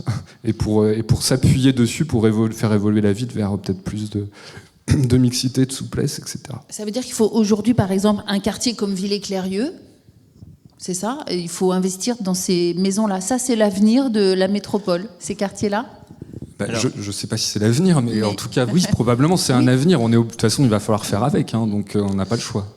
et pour s'appuyer dessus pour faire évoluer la ville vers peut-être plus de mixité, de souplesse, etc. Ça veut dire qu'il faut aujourd'hui, par exemple, un quartier comme Villers-Clérieux, c'est ça, et il faut investir dans ces maisons-là. Ça, c'est l'avenir de la métropole, ces quartiers-là. Je ne sais pas si c'est l'avenir, mais en tout cas, oui, probablement, c'est un avenir. De toute façon, il va falloir faire avec, donc on n'a pas le choix.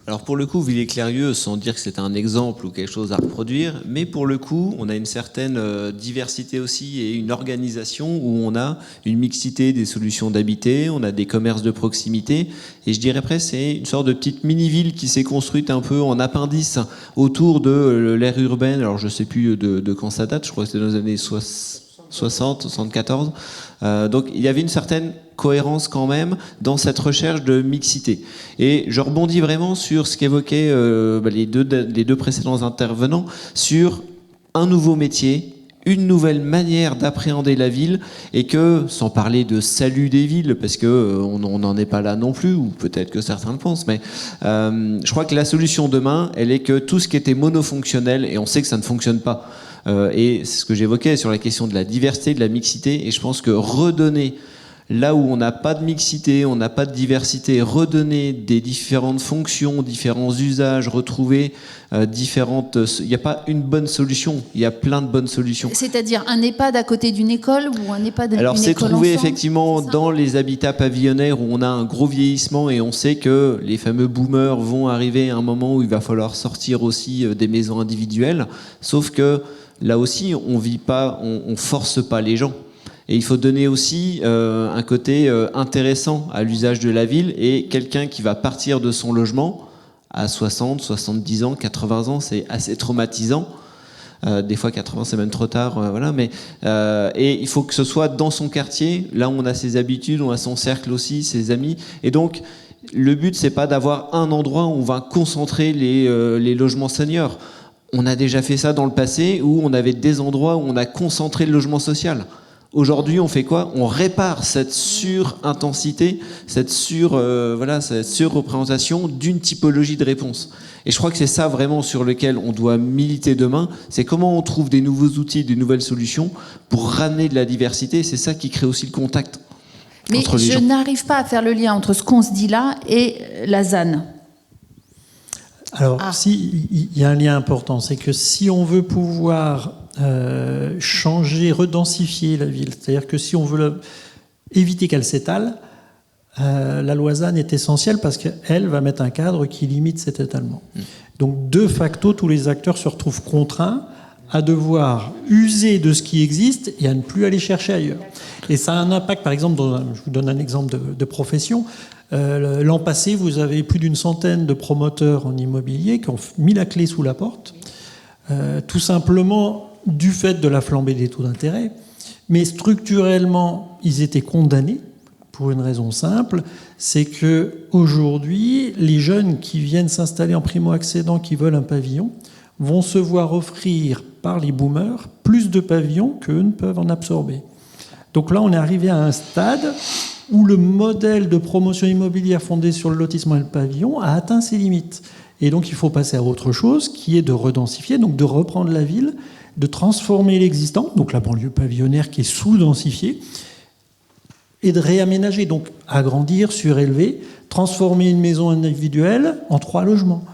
Alors pour le coup, Villers-Clérieux, sans dire que c'est un exemple ou quelque chose à reproduire, mais pour le coup, on a une certaine diversité aussi et une organisation où on a une mixité des solutions d'habiter, on a des commerces de proximité, et je dirais presque c'est une sorte de petite mini-ville qui s'est construite un peu en appendice autour de l'ère urbaine. Alors je ne sais plus de quand ça date, je crois que c'était dans les années 60, 74. Donc il y avait une certaine cohérence quand même dans cette recherche de mixité. Et je rebondis vraiment sur ce qu'évoquaient les deux précédents intervenants sur un nouveau métier, une nouvelle manière d'appréhender la ville, et que, sans parler de salut des villes, parce que on n'en est pas là non plus, ou peut-être que certains le pensent, mais je crois que la solution demain, elle est que tout ce qui était monofonctionnel, et on sait que ça ne fonctionne pas, et c'est ce que j'évoquais sur la question de la diversité, de la mixité, et je pense que redonner là où on n'a pas de mixité, on n'a pas de diversité, redonner des différentes fonctions, différents usages, retrouver différentes... Il n'y a pas une bonne solution, il y a plein de bonnes solutions. C'est-à-dire un EHPAD à côté d'une école ou un EHPAD d'une école ensemble ? Alors c'est trouvé effectivement dans les habitats pavillonnaires où on a un gros vieillissement et on sait que les fameux boomers vont arriver à un moment où il va falloir sortir aussi des maisons individuelles, sauf que là aussi on vit pas, on force pas les gens. Et il faut donner aussi un côté intéressant à l'usage de la ville, et quelqu'un qui va partir de son logement à 60, 70 ans, 80 ans, c'est assez traumatisant. Des fois 80 c'est même trop tard, voilà. Mais et il faut que ce soit dans son quartier, là où on a ses habitudes, on a son cercle aussi, ses amis. Et donc le but c'est pas d'avoir un endroit où on va concentrer les logements seniors. On a déjà fait ça dans le passé où on avait des endroits où on a concentré le logement social. Aujourd'hui, on fait quoi ? On répare cette surintensité, cette surreprésentation d'une typologie de réponse. Et je crois que c'est ça vraiment sur lequel on doit militer demain. C'est comment on trouve des nouveaux outils, des nouvelles solutions pour ramener de la diversité. C'est ça qui crée aussi le contact. Mais je n'arrive pas à faire le lien entre ce qu'on se dit là et la ZAN. Alors, il y a un lien important, c'est que si on veut pouvoir changer, redensifier la ville, c'est-à-dire que si on veut éviter qu'elle s'étale, la loi ZAN est essentielle parce qu'elle va mettre un cadre qui limite cet étalement. Donc, de facto, tous les acteurs se retrouvent contraints à devoir user de ce qui existe et à ne plus aller chercher ailleurs. Et ça a un impact, par exemple, je vous donne un exemple de profession. L'an passé, vous avez plus d'une centaine de promoteurs en immobilier qui ont mis la clé sous la porte, tout simplement du fait de la flambée des taux d'intérêt. Mais structurellement, ils étaient condamnés pour une raison simple, c'est qu'aujourd'hui, les jeunes qui viennent s'installer en primo-accédant, qui veulent un pavillon, vont se voir offrir par les boomers plus de pavillons qu'eux ne peuvent en absorber. Donc là, on est arrivé à un stade où le modèle de promotion immobilière fondé sur le lotissement et le pavillon a atteint ses limites. Et donc, il faut passer à autre chose, qui est de redensifier, donc de reprendre la ville, de transformer l'existant, donc la banlieue pavillonnaire qui est sous-densifiée, et de réaménager, donc agrandir, surélever, transformer une maison individuelle en 3 logements,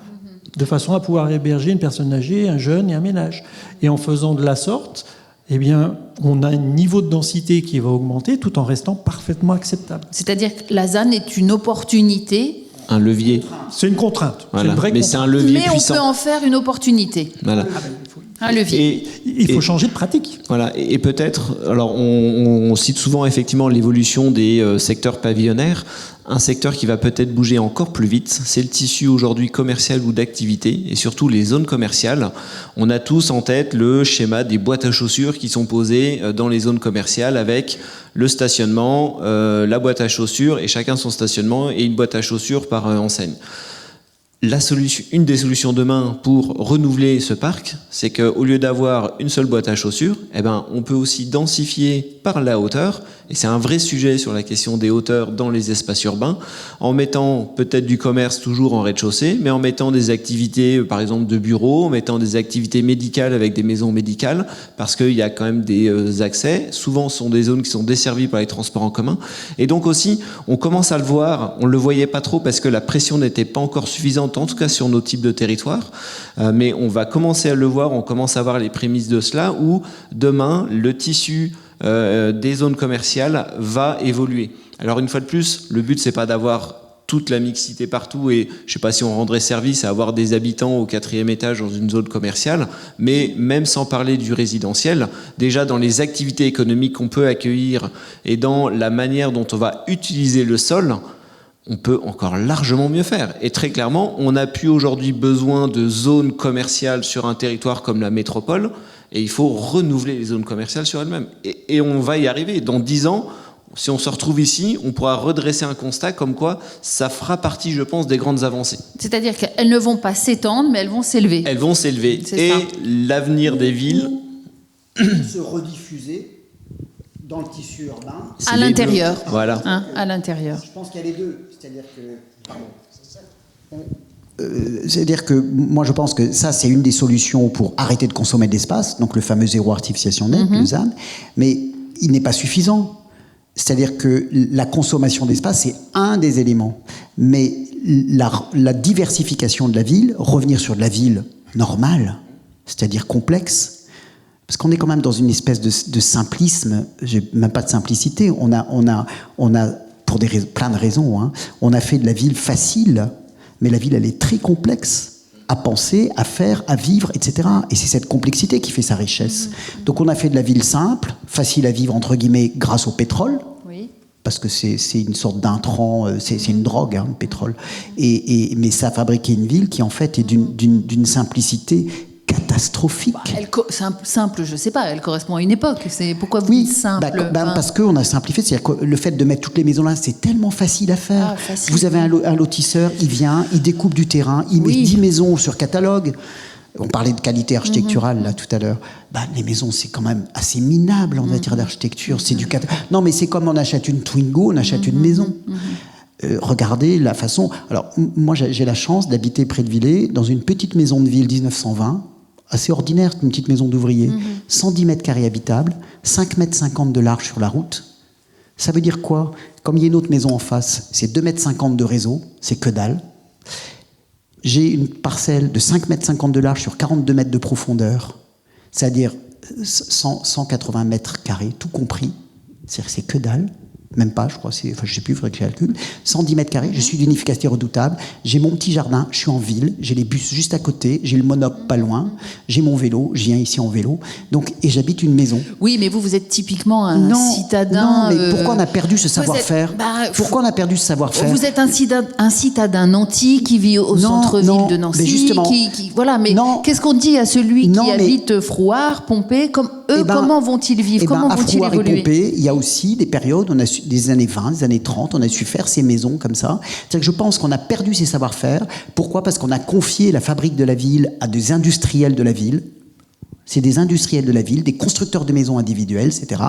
de façon à pouvoir héberger une personne âgée, un jeune et un ménage. Et en faisant de la sorte, eh bien, on a un niveau de densité qui va augmenter tout en restant parfaitement acceptable. C'est-à-dire que la ZAN est une opportunité. Un levier. C'est une contrainte. Voilà. C'est une vraie mais contrainte. c'est un levier mais puissant. on peut en faire une opportunité. Voilà. Un levier. Il faut changer de pratique. Voilà. Et peut-être, alors on cite souvent effectivement l'évolution des secteurs pavillonnaires. Un secteur qui va peut-être bouger encore plus vite, c'est le tissu aujourd'hui commercial ou d'activité, et surtout les zones commerciales. On a tous en tête le schéma des boîtes à chaussures qui sont posées dans les zones commerciales avec le stationnement, la boîte à chaussures, et chacun son stationnement, et une boîte à chaussures par enseigne. Une des solutions demain pour renouveler ce parc, c'est qu'au lieu d'avoir une seule boîte à chaussures, on peut aussi densifier par la hauteur, et c'est un vrai sujet sur la question des hauteurs dans les espaces urbains, en mettant peut-être du commerce toujours en rez-de-chaussée, mais en mettant des activités, par exemple de bureaux, en mettant des activités médicales avec des maisons médicales, parce qu'il y a quand même des accès. Souvent, ce sont des zones qui sont desservies par les transports en commun. Et donc aussi, on commence à le voir, on ne le voyait pas trop parce que la pression n'était pas encore suffisante, en tout cas sur nos types de territoires, mais on va commencer à le voir, on commence à voir les prémices de cela, où demain, le tissu des zones commerciales va évoluer. Alors une fois de plus, le but c'est pas d'avoir toute la mixité partout et je sais pas si on rendrait service à avoir des habitants au 4e étage dans une zone commerciale, mais même sans parler du résidentiel, déjà dans les activités économiques qu'on peut accueillir et dans la manière dont on va utiliser le sol, on peut encore largement mieux faire. Et très clairement, on n'a plus aujourd'hui besoin de zones commerciales sur un territoire comme la métropole, et il faut renouveler les zones commerciales sur elles-mêmes. Et on va y arriver. Dans 10 ans, si on se retrouve ici, on pourra redresser un constat comme quoi ça fera partie, je pense, des grandes avancées. C'est-à-dire qu'elles ne vont pas s'étendre, mais elles vont s'élever. Elles vont s'élever. Et ça. L'avenir des villes... se rediffuser dans le tissu urbain. À l'intérieur. Voilà. À l'intérieur. Je pense qu'il y a les deux. C'est-à-dire que moi je pense que ça c'est une des solutions pour arrêter de consommer de l'espace, donc le fameux zéro artificialisation nette, le ZAN, mais il n'est pas suffisant. C'est-à-dire que la consommation d'espace c'est un des éléments, mais la diversification de la ville, revenir sur de la ville normale, c'est-à-dire complexe, parce qu'on est quand même dans une espèce de simplisme, même pas de simplicité, on a pour plein de raisons, on a fait de la ville facile, mais la ville, elle est très complexe à penser, à faire, à vivre, etc. Et c'est cette complexité qui fait sa richesse. Donc on a fait de la ville simple, facile à vivre, entre guillemets, grâce au pétrole, parce que c'est une sorte d'intrant, c'est une drogue, le pétrole. Mais ça a fabriqué une ville qui, en fait, est d'une simplicité catastrophique. Simple, je sais pas, elle correspond à une époque. C'est pourquoi vous dites simple. Parce qu'on a simplifié, c'est-à-dire que le fait de mettre toutes les maisons là, c'est tellement facile à faire. Facile. Vous avez un lotisseur, il vient, il découpe du terrain, il met 10 maisons sur catalogue. On parlait de qualité architecturale là tout à l'heure. Les maisons, c'est quand même assez minable en matière d'architecture. C'est du non, mais c'est comme on achète une Twingo, on achète une maison. Regardez la façon. Alors moi, j'ai la chance d'habiter près de Villers, dans une petite maison de ville 1920. Assez ordinaire, une petite maison d'ouvrier, 110 mètres carrés habitables, 5,50 mètres de large sur la route, Ça veut dire quoi? Comme il y a une autre maison en face, c'est 2,50 m de réseau, c'est que dalle. J'ai une parcelle de 5,50 m de large sur 42 mètres de profondeur, c'est-à-dire 180 mètres carrés, tout compris. C'est-à-dire que c'est que dalle. Même pas, je crois, je ne sais plus, il faudrait que je calcule. 110 mètres carrés, je suis d'une efficacité redoutable. J'ai mon petit jardin, je suis en ville, j'ai les bus juste à côté, j'ai le monop pas loin, j'ai mon vélo, je viens ici en vélo. Donc, et j'habite une maison. Oui, mais vous êtes typiquement un citadin. Non, mais pourquoi on a perdu ce savoir-faire? Pourquoi on a perdu ce savoir-faire? Vous êtes un citadin nanti qui vit au centre-ville de Nancy. Mais justement, voilà, mais qu'est-ce qu'on dit à celui qui habite Frouard, Pompée, comme eux, comment vont-ils vivre? Comment vont-ils évoluer? À Frouard et Pompée, il y a aussi des périodes, on a des années 20, des années 30, on a su faire ces maisons comme ça. C'est-à-dire que je pense qu'on a perdu ces savoir-faire. Pourquoi? Parce qu'on a confié la fabrique de la ville à des industriels de la ville. C'est des industriels de la ville, des constructeurs de maisons individuelles, etc.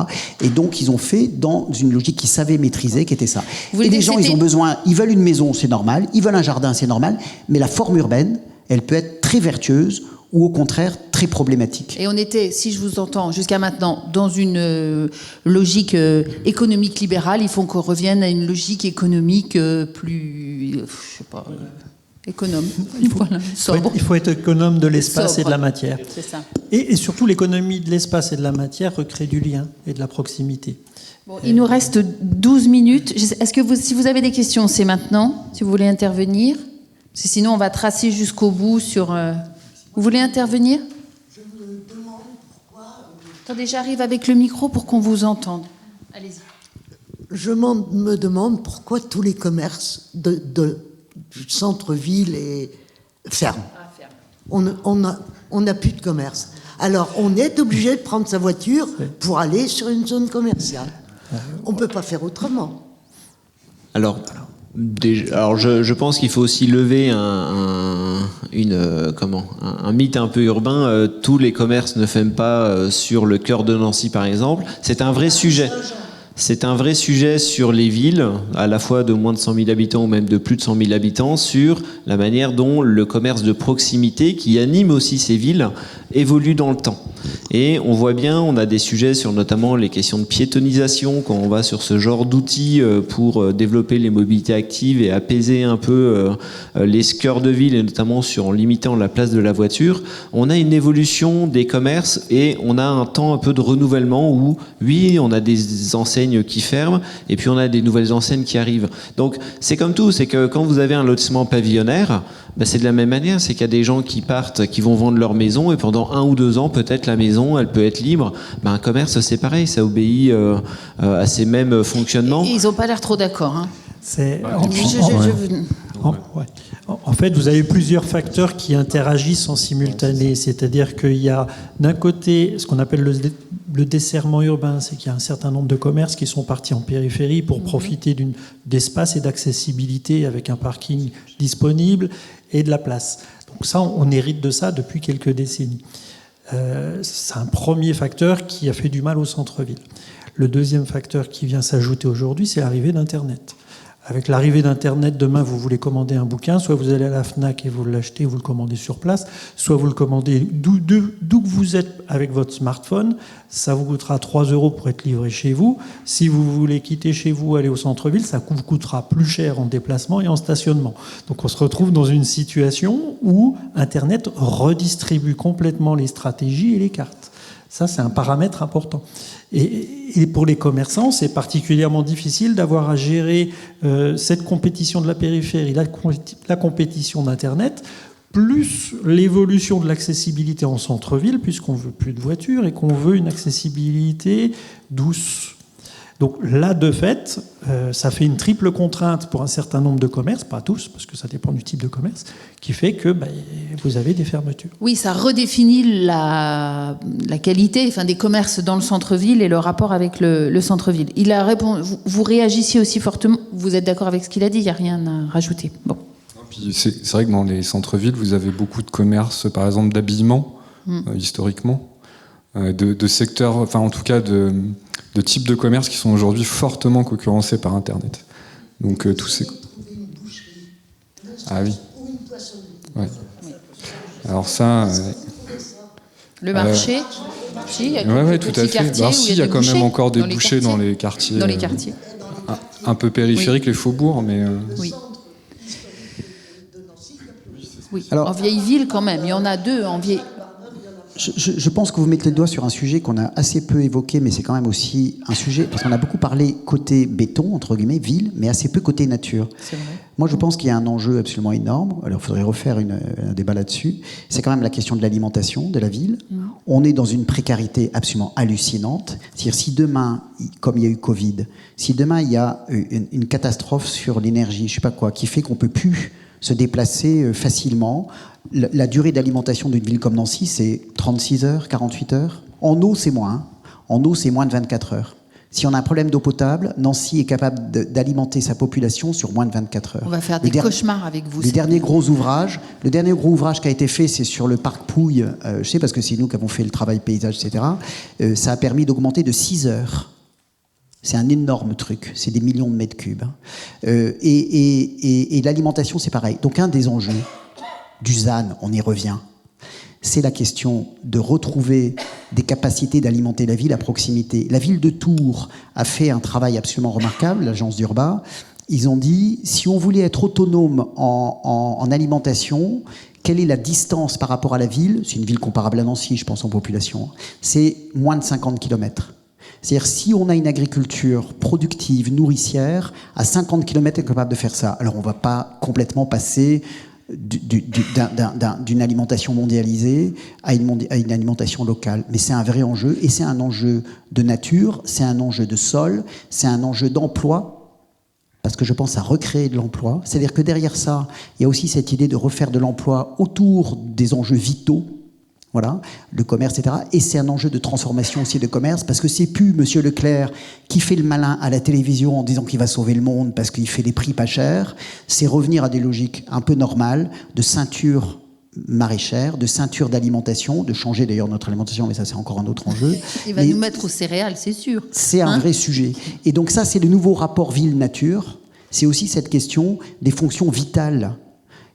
Et donc, ils ont fait dans une logique qu'ils savaient maîtriser, qui était ça. Et les gens, ils ont besoin, ils veulent une maison, c'est normal, ils veulent un jardin, c'est normal, mais la forme urbaine, elle peut être très vertueuse ou au contraire très problématique. Et on était, si je vous entends jusqu'à maintenant, dans une logique économique libérale. Il faut qu'on revienne à une logique économique plus, je sais pas, économe. Il faut être économe de l'espace et de la matière. C'est ça. Et surtout, l'économie de l'espace et de la matière recrée du lien et de la proximité. Bon, il nous reste 12 minutes. Est-ce que si vous avez des questions, c'est maintenant, si vous voulez intervenir. Parce que sinon, on va tracer jusqu'au bout sur... Vous voulez intervenir? Je me demande pourquoi... Attendez, j'arrive avec le micro pour qu'on vous entende. Allez-y. Je me demande pourquoi tous les commerces du centre-ville ferment. On n'a plus de commerce. Alors, on est obligé de prendre sa voiture pour aller sur une zone commerciale. On ne peut pas faire autrement. Alors, je pense qu'il faut aussi lever un mythe un peu urbain. Tous les commerces ne ferment pas sur le cœur de Nancy, par exemple. C'est un vrai sujet. C'est un vrai sujet sur les villes, à la fois de moins de 100 000 habitants ou même de plus de 100 000 habitants, sur la manière dont le commerce de proximité, qui anime aussi ces villes, évolue dans le temps. Et on voit bien, on a des sujets sur notamment les questions de piétonisation, quand on va sur ce genre d'outils pour développer les mobilités actives et apaiser un peu les cœurs de ville, et notamment en limitant la place de la voiture. On a une évolution des commerces et on a un temps un peu de renouvellement où, oui, on a des enseignes qui ferment et puis on a des nouvelles enseignes qui arrivent. Donc c'est comme tout, c'est que quand vous avez un lotissement pavillonnaire, c'est de la même manière, c'est qu'il y a des gens qui partent, qui vont vendre leur maison et pendant 1 ou 2 ans, peut-être la maison, elle peut être libre. Un commerce, c'est pareil, ça obéit à ces mêmes fonctionnements. Et ils n'ont pas l'air trop d'accord. Hein. En fait, vous avez plusieurs facteurs qui interagissent en simultané. C'est-à-dire qu'il y a d'un côté ce qu'on appelle le desserrement urbain, c'est qu'il y a un certain nombre de commerces qui sont partis en périphérie pour profiter d'espace et d'accessibilité avec un parking disponible et de la place. Donc ça, on hérite de ça depuis quelques décennies. C'est un premier facteur qui a fait du mal au centre-ville. Le deuxième facteur qui vient s'ajouter aujourd'hui, c'est l'arrivée d'Internet. Avec l'arrivée d'Internet, demain, vous voulez commander un bouquin, soit vous allez à la FNAC et vous l'achetez, vous le commandez sur place, soit vous le commandez d'où que vous êtes avec votre smartphone. Ça vous coûtera 3 € pour être livré chez vous. Si vous voulez quitter chez vous, aller au centre-ville, ça vous coûtera plus cher en déplacement et en stationnement. Donc on se retrouve dans une situation où Internet redistribue complètement les stratégies et les cartes. Ça, c'est un paramètre important. Et pour les commerçants, c'est particulièrement difficile d'avoir à gérer cette compétition de la périphérie, la compétition d'Internet, plus l'évolution de l'accessibilité en centre-ville, puisqu'on ne veut plus de voitures et qu'on veut une accessibilité douce. Donc là, de fait, ça fait une triple contrainte pour un certain nombre de commerces, pas tous, parce que ça dépend du type de commerce, qui fait que vous avez des fermetures. Oui, ça redéfinit la qualité des commerces dans le centre-ville et le rapport avec le centre-ville. Il a répondu, vous réagissiez aussi fortement, vous êtes d'accord avec ce qu'il a dit, il n'y a rien à rajouter. Bon. C'est vrai que dans les centres-villes, vous avez beaucoup de commerces, par exemple d'habillement, historiquement, de secteurs, enfin en tout cas de types de commerces qui sont aujourd'hui fortement concurrencés par Internet. Donc tous ces... Ah oui. Ouais. Alors ça... Le marché Si, il y a ouais, tout à fait. Alors si, il y a quand même encore des bouchers dans les quartiers. Dans les quartiers. Un peu périphériques, les faubourgs, mais... Oui. Alors, en vieille ville, quand même, il y en a 2 en vieille... Je pense que vous mettez le doigt sur un sujet qu'on a assez peu évoqué, mais c'est quand même aussi un sujet, parce qu'on a beaucoup parlé côté béton, entre guillemets, ville, mais assez peu côté nature. C'est vrai. Moi, je pense qu'il y a un enjeu absolument énorme. Alors, il faudrait refaire un débat là-dessus. C'est quand même la question de l'alimentation de la ville. On est dans une précarité absolument hallucinante. C'est-à-dire, si demain, comme il y a eu Covid, si demain, il y a une catastrophe sur l'énergie, je sais pas quoi, qui fait qu'on peut plus se déplacer facilement. La durée d'alimentation d'une ville comme Nancy, c'est 36 heures, 48 heures. En eau, c'est moins. Hein. En eau, c'est moins de 24 heures. Si on a un problème d'eau potable, Nancy est capable d'alimenter sa population sur moins de 24 heures. On va faire des cauchemars avec vous. Le dernier gros ouvrage qui a été fait, c'est sur le parc Pouille. Je sais parce que c'est nous qui avons fait le travail paysage, etc. Ça a permis d'augmenter de 6 heures. C'est un énorme truc, c'est des millions de mètres cubes. Et l'alimentation, c'est pareil. Donc un des enjeux du ZAN, on y revient, c'est la question de retrouver des capacités d'alimenter la ville à proximité. La ville de Tours a fait un travail absolument remarquable, l'agence d'Urba. Ils ont dit, si on voulait être autonome en alimentation, quelle est la distance par rapport à la ville? C'est une ville comparable à Nancy, je pense, en population. C'est moins de 50 km. C'est-à-dire, si on a une agriculture productive, nourricière, à 50 km, on est capable de faire ça. Alors, on ne va pas complètement passer d'une alimentation mondialisée à une alimentation locale. Mais c'est un vrai enjeu, et c'est un enjeu de nature, c'est un enjeu de sol, c'est un enjeu d'emploi, parce que je pense à recréer de l'emploi. C'est-à-dire que derrière ça, il y a aussi cette idée de refaire de l'emploi autour des enjeux vitaux. Voilà, le commerce, etc. Et c'est un enjeu de transformation aussi de commerce, parce que c'est plus Monsieur Leclerc qui fait le malin à la télévision en disant qu'il va sauver le monde parce qu'il fait des prix pas chers. C'est revenir à des logiques un peu normales de ceinture maraîchère, de ceinture d'alimentation, de changer d'ailleurs notre alimentation, mais ça c'est encore un autre enjeu. Il va nous mettre aux céréales, c'est sûr. C'est un vrai sujet. Et donc ça, c'est le nouveau rapport ville-nature. C'est aussi cette question des fonctions vitales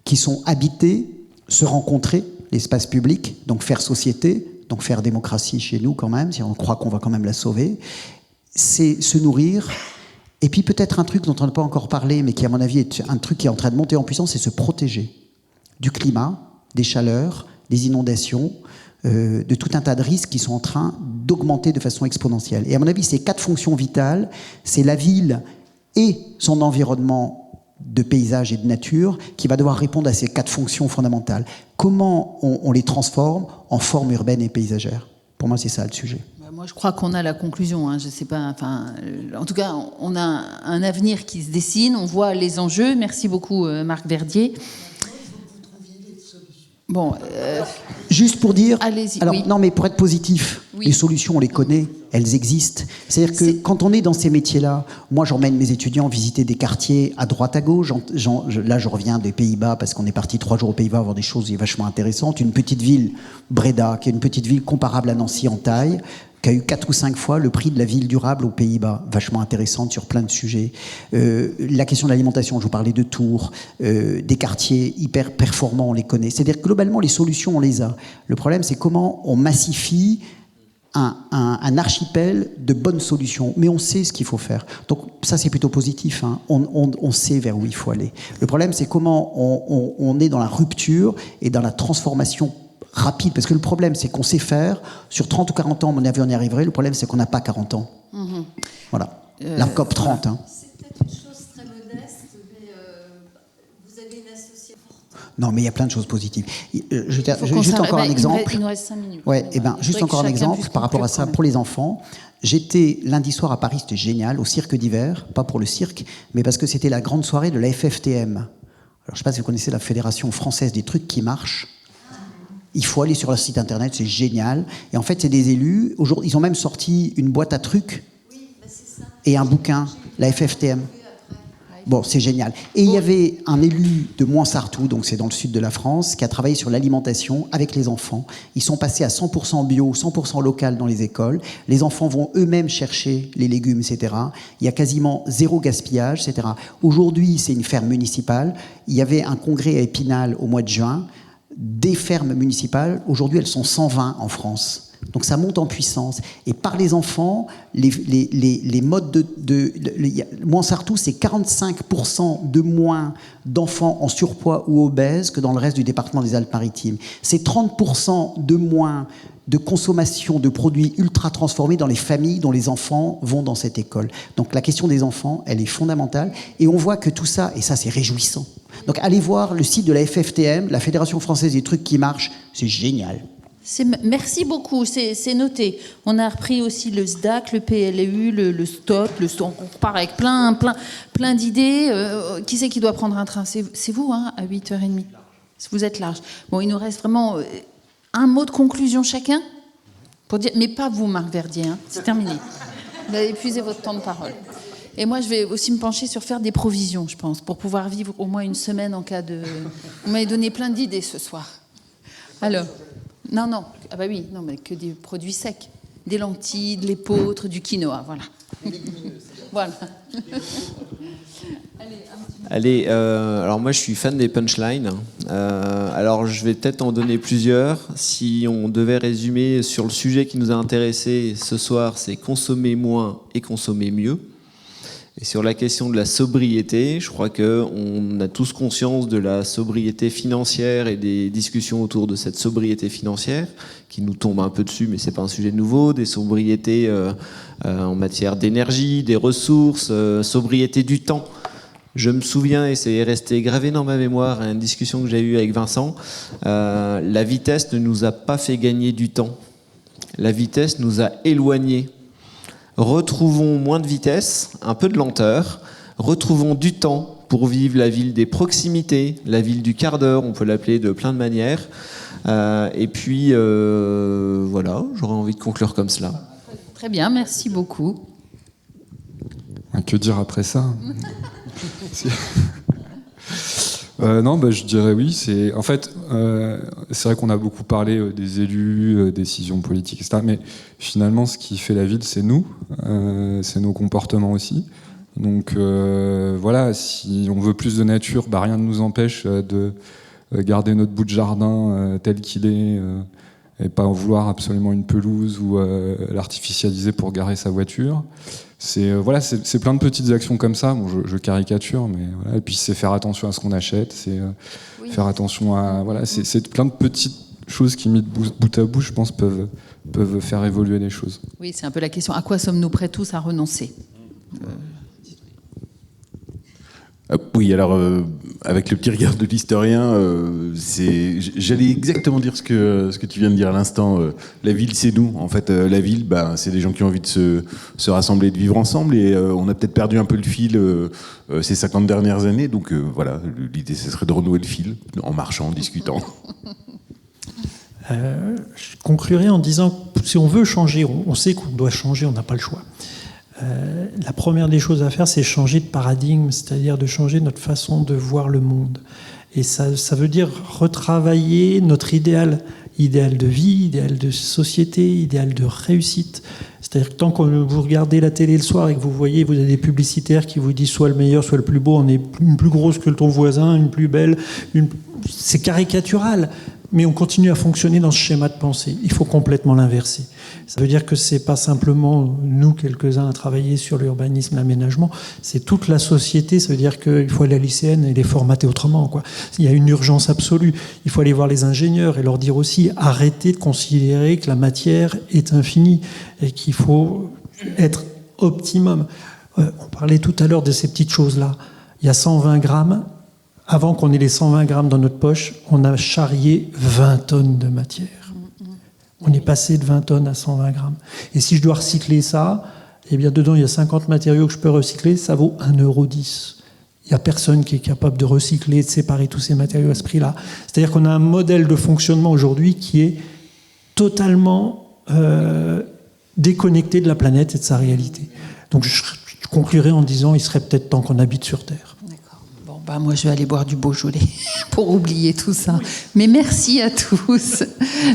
qui sont habitées, se rencontrer, l'espace public, donc faire société, donc faire démocratie chez nous quand même, si on croit qu'on va quand même la sauver, c'est se nourrir. Et puis peut-être un truc dont on n'a pas encore parlé, mais qui à mon avis est un truc qui est en train de monter en puissance, c'est se protéger du climat, des chaleurs, des inondations, de tout un tas de risques qui sont en train d'augmenter de façon exponentielle. Et à mon avis, ces 4 fonctions vitales, c'est la ville et son environnement de paysage et de nature qui va devoir répondre à ces 4 fonctions fondamentales. Comment on les transforme en forme urbaine et paysagère? Pour moi, c'est ça le sujet. Moi, je crois qu'on a la conclusion. Hein. Je sais pas. Enfin, en tout cas, on a un avenir qui se dessine. On voit les enjeux. Merci beaucoup, Marc Verdier. Bon, juste pour dire. Allez-y. Alors, oui. non, mais pour être positif, oui. Les solutions, on les connaît, elles existent. C'est-à-dire que quand on est dans ces métiers-là, moi, j'emmène mes étudiants visiter des quartiers à droite, à gauche. Là, je reviens des Pays-Bas parce qu'on est parti 3 jours aux Pays-Bas voir des choses vachement intéressantes. Une petite ville, Breda, qui est une petite ville comparable à Nancy en taille, qui a eu 4 ou 5 fois le prix de la ville durable aux Pays-Bas, vachement intéressante sur plein de sujets. La question de l'alimentation, je vous parlais de Tours, des quartiers hyper performants, on les connaît. C'est-à-dire que globalement, les solutions, on les a. Le problème, c'est comment on massifie un archipel de bonnes solutions. Mais on sait ce qu'il faut faire. Donc ça, c'est plutôt positif. Hein. On sait vers où il faut aller. Le problème, c'est comment on est dans la rupture et dans la transformation rapide, parce que le problème, c'est qu'on sait faire. Sur 30 ou 40 ans, à mon avis, on y arriverait. Le problème, c'est qu'on n'a pas 40 ans. Mmh. Voilà. La COP 30. Hein. C'est peut-être une chose très modeste, mais vous avez une association. Non, mais il y a plein de choses positives. Juste encore un exemple. Il nous reste 5 minutes. Ouais, juste encore un exemple par rapport à ça pour les enfants. J'étais lundi soir à Paris, c'était génial, au cirque d'hiver, pas pour le cirque, mais parce que c'était la grande soirée de la FFTM. Alors, je ne sais pas si vous connaissez la Fédération française des trucs qui marchent. Il faut aller sur leur site internet, c'est génial. Et en fait, c'est des élus. Aujourd'hui, ils ont même sorti une boîte à trucs et un bouquin, la FFTM. Bon, c'est génial. Et il y avait un élu de Moinsartou, donc c'est dans le sud de la France, qui a travaillé sur l'alimentation avec les enfants. Ils sont passés à 100% bio, 100% local dans les écoles. Les enfants vont eux-mêmes chercher les légumes, etc. Il y a quasiment 0 gaspillage, etc. Aujourd'hui, c'est une ferme municipale. Il y avait un congrès à Épinal au mois de juin. des fermes municipales. Aujourd'hui, elles sont 120 en France. Donc ça monte en puissance. Et par les enfants, les modes Montsartou, c'est 45% de moins d'enfants en surpoids ou obèses que dans le reste du département des Alpes-Maritimes. C'est 30% de moins de consommation de produits ultra transformés dans les familles dont les enfants vont dans cette école. Donc la question des enfants, elle est fondamentale. Et on voit que tout ça, et ça c'est réjouissant. Donc allez voir le site de la FFTM, la Fédération Française des Trucs qui Marchent, c'est génial. Merci beaucoup, c'est noté. On a repris aussi le SDAC, le PLU, le STOT, on repart avec plein d'idées. Qui c'est qui doit prendre un train? C'est vous, hein, à 8h30. Vous êtes large. Bon, il nous reste vraiment un mot de conclusion chacun pour dire, mais pas vous, Marc Verdier, hein, c'est terminé. Vous avez épuisé votre temps de parole. Et moi, je vais aussi me pencher sur faire des provisions, je pense, pour pouvoir vivre au moins une semaine en cas de... Vous m'avez donné plein d'idées ce soir. Alors... Non. Ah bah oui, non, mais que des produits secs. Des lentilles, de l'épeautre, du quinoa, voilà. Voilà. Allez, alors moi je suis fan des punchlines. Alors je vais peut-être en donner plusieurs. Si on devait résumer sur le sujet qui nous a intéressés ce soir, c'est consommer moins et consommer mieux. Et sur la question de la sobriété, je crois qu'on a tous conscience de la sobriété financière et des discussions autour de cette sobriété financière qui nous tombent un peu dessus, mais c'est pas un sujet nouveau. Des sobriétés en matière d'énergie, des ressources, sobriété du temps. Je me souviens, et c'est resté gravé dans ma mémoire, une discussion que j'ai eue avec Vincent, la vitesse ne nous a pas fait gagner du temps. La vitesse nous a éloignés. Retrouvons moins de vitesse, un peu de lenteur, retrouvons du temps pour vivre la ville des proximités, la ville du quart d'heure, on peut l'appeler de plein de manières. Et puis, voilà, j'aurais envie de conclure comme cela. Très bien, merci beaucoup. Que dire après ça? Non, je dirais oui. C'est vrai qu'on a beaucoup parlé des élus, décisions politiques, etc. Mais finalement, ce qui fait la ville, c'est nous, c'est nos comportements aussi. Donc voilà, si on veut plus de nature, rien ne nous empêche de garder notre bout de jardin tel qu'il est et pas en vouloir absolument une pelouse ou l'artificialiser pour garer sa voiture. C'est plein de petites actions comme ça. Bon, je caricature, mais voilà. Et puis c'est faire attention à ce qu'on achète, c'est faire attention à c'est plein de petites choses qui, mises bout à bout, je pense, peuvent faire évoluer les choses. Oui, c'est un peu la question. À quoi sommes-nous prêts tous à renoncer? Oui, alors avec le petit regard de l'historien, j'allais exactement dire ce que tu viens de dire à l'instant. La ville, c'est nous. En fait, la ville, c'est des gens qui ont envie de se rassembler, de vivre ensemble. Et on a peut-être perdu un peu le fil ces 50 dernières années. Donc voilà, l'idée, ce serait de renouer le fil en marchant, en discutant. Je conclurai en disant que si on veut changer, on sait qu'on doit changer, on n'a pas le choix. La première des choses à faire, c'est changer de paradigme, c'est-à-dire de changer notre façon de voir le monde. Et ça veut dire retravailler notre idéal de vie, idéal de société, idéal de réussite. C'est-à-dire que tant que vous regardez la télé le soir et que vous avez des publicitaires qui vous disent soit le meilleur, soit le plus beau, on est une plus grosse que ton voisin, une plus belle, c'est caricatural. Mais on continue à fonctionner dans ce schéma de pensée. Il faut complètement l'inverser. Ça veut dire que c'est pas simplement nous, quelques-uns, à travailler sur l'urbanisme, l'aménagement, c'est toute la société. Ça veut dire qu'il faut aller à l'ICN et les formater autrement, quoi. Il y a une urgence absolue. Il faut aller voir les ingénieurs et leur dire aussi arrêtez de considérer que la matière est infinie et qu'il faut être optimum. On parlait tout à l'heure de ces petites choses-là. Il y a 120 grammes. Avant qu'on ait les 120 grammes dans notre poche, on a charrié 20 tonnes de matière. On est passé de 20 tonnes à 120 grammes. Et si je dois recycler ça, eh bien dedans il y a 50 matériaux que je peux recycler, ça vaut 1,10 €. Il n'y a personne qui est capable de recycler, de séparer tous ces matériaux à ce prix-là. C'est-à-dire qu'on a un modèle de fonctionnement aujourd'hui qui est totalement déconnecté de la planète et de sa réalité. Donc je conclurai en disant il serait peut-être temps qu'on habite sur Terre. Moi, je vais aller boire du Beaujolais pour oublier tout ça. Mais merci à tous.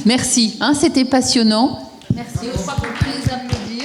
Merci. C'était passionnant. Merci. Je crois qu'on peut les applaudir.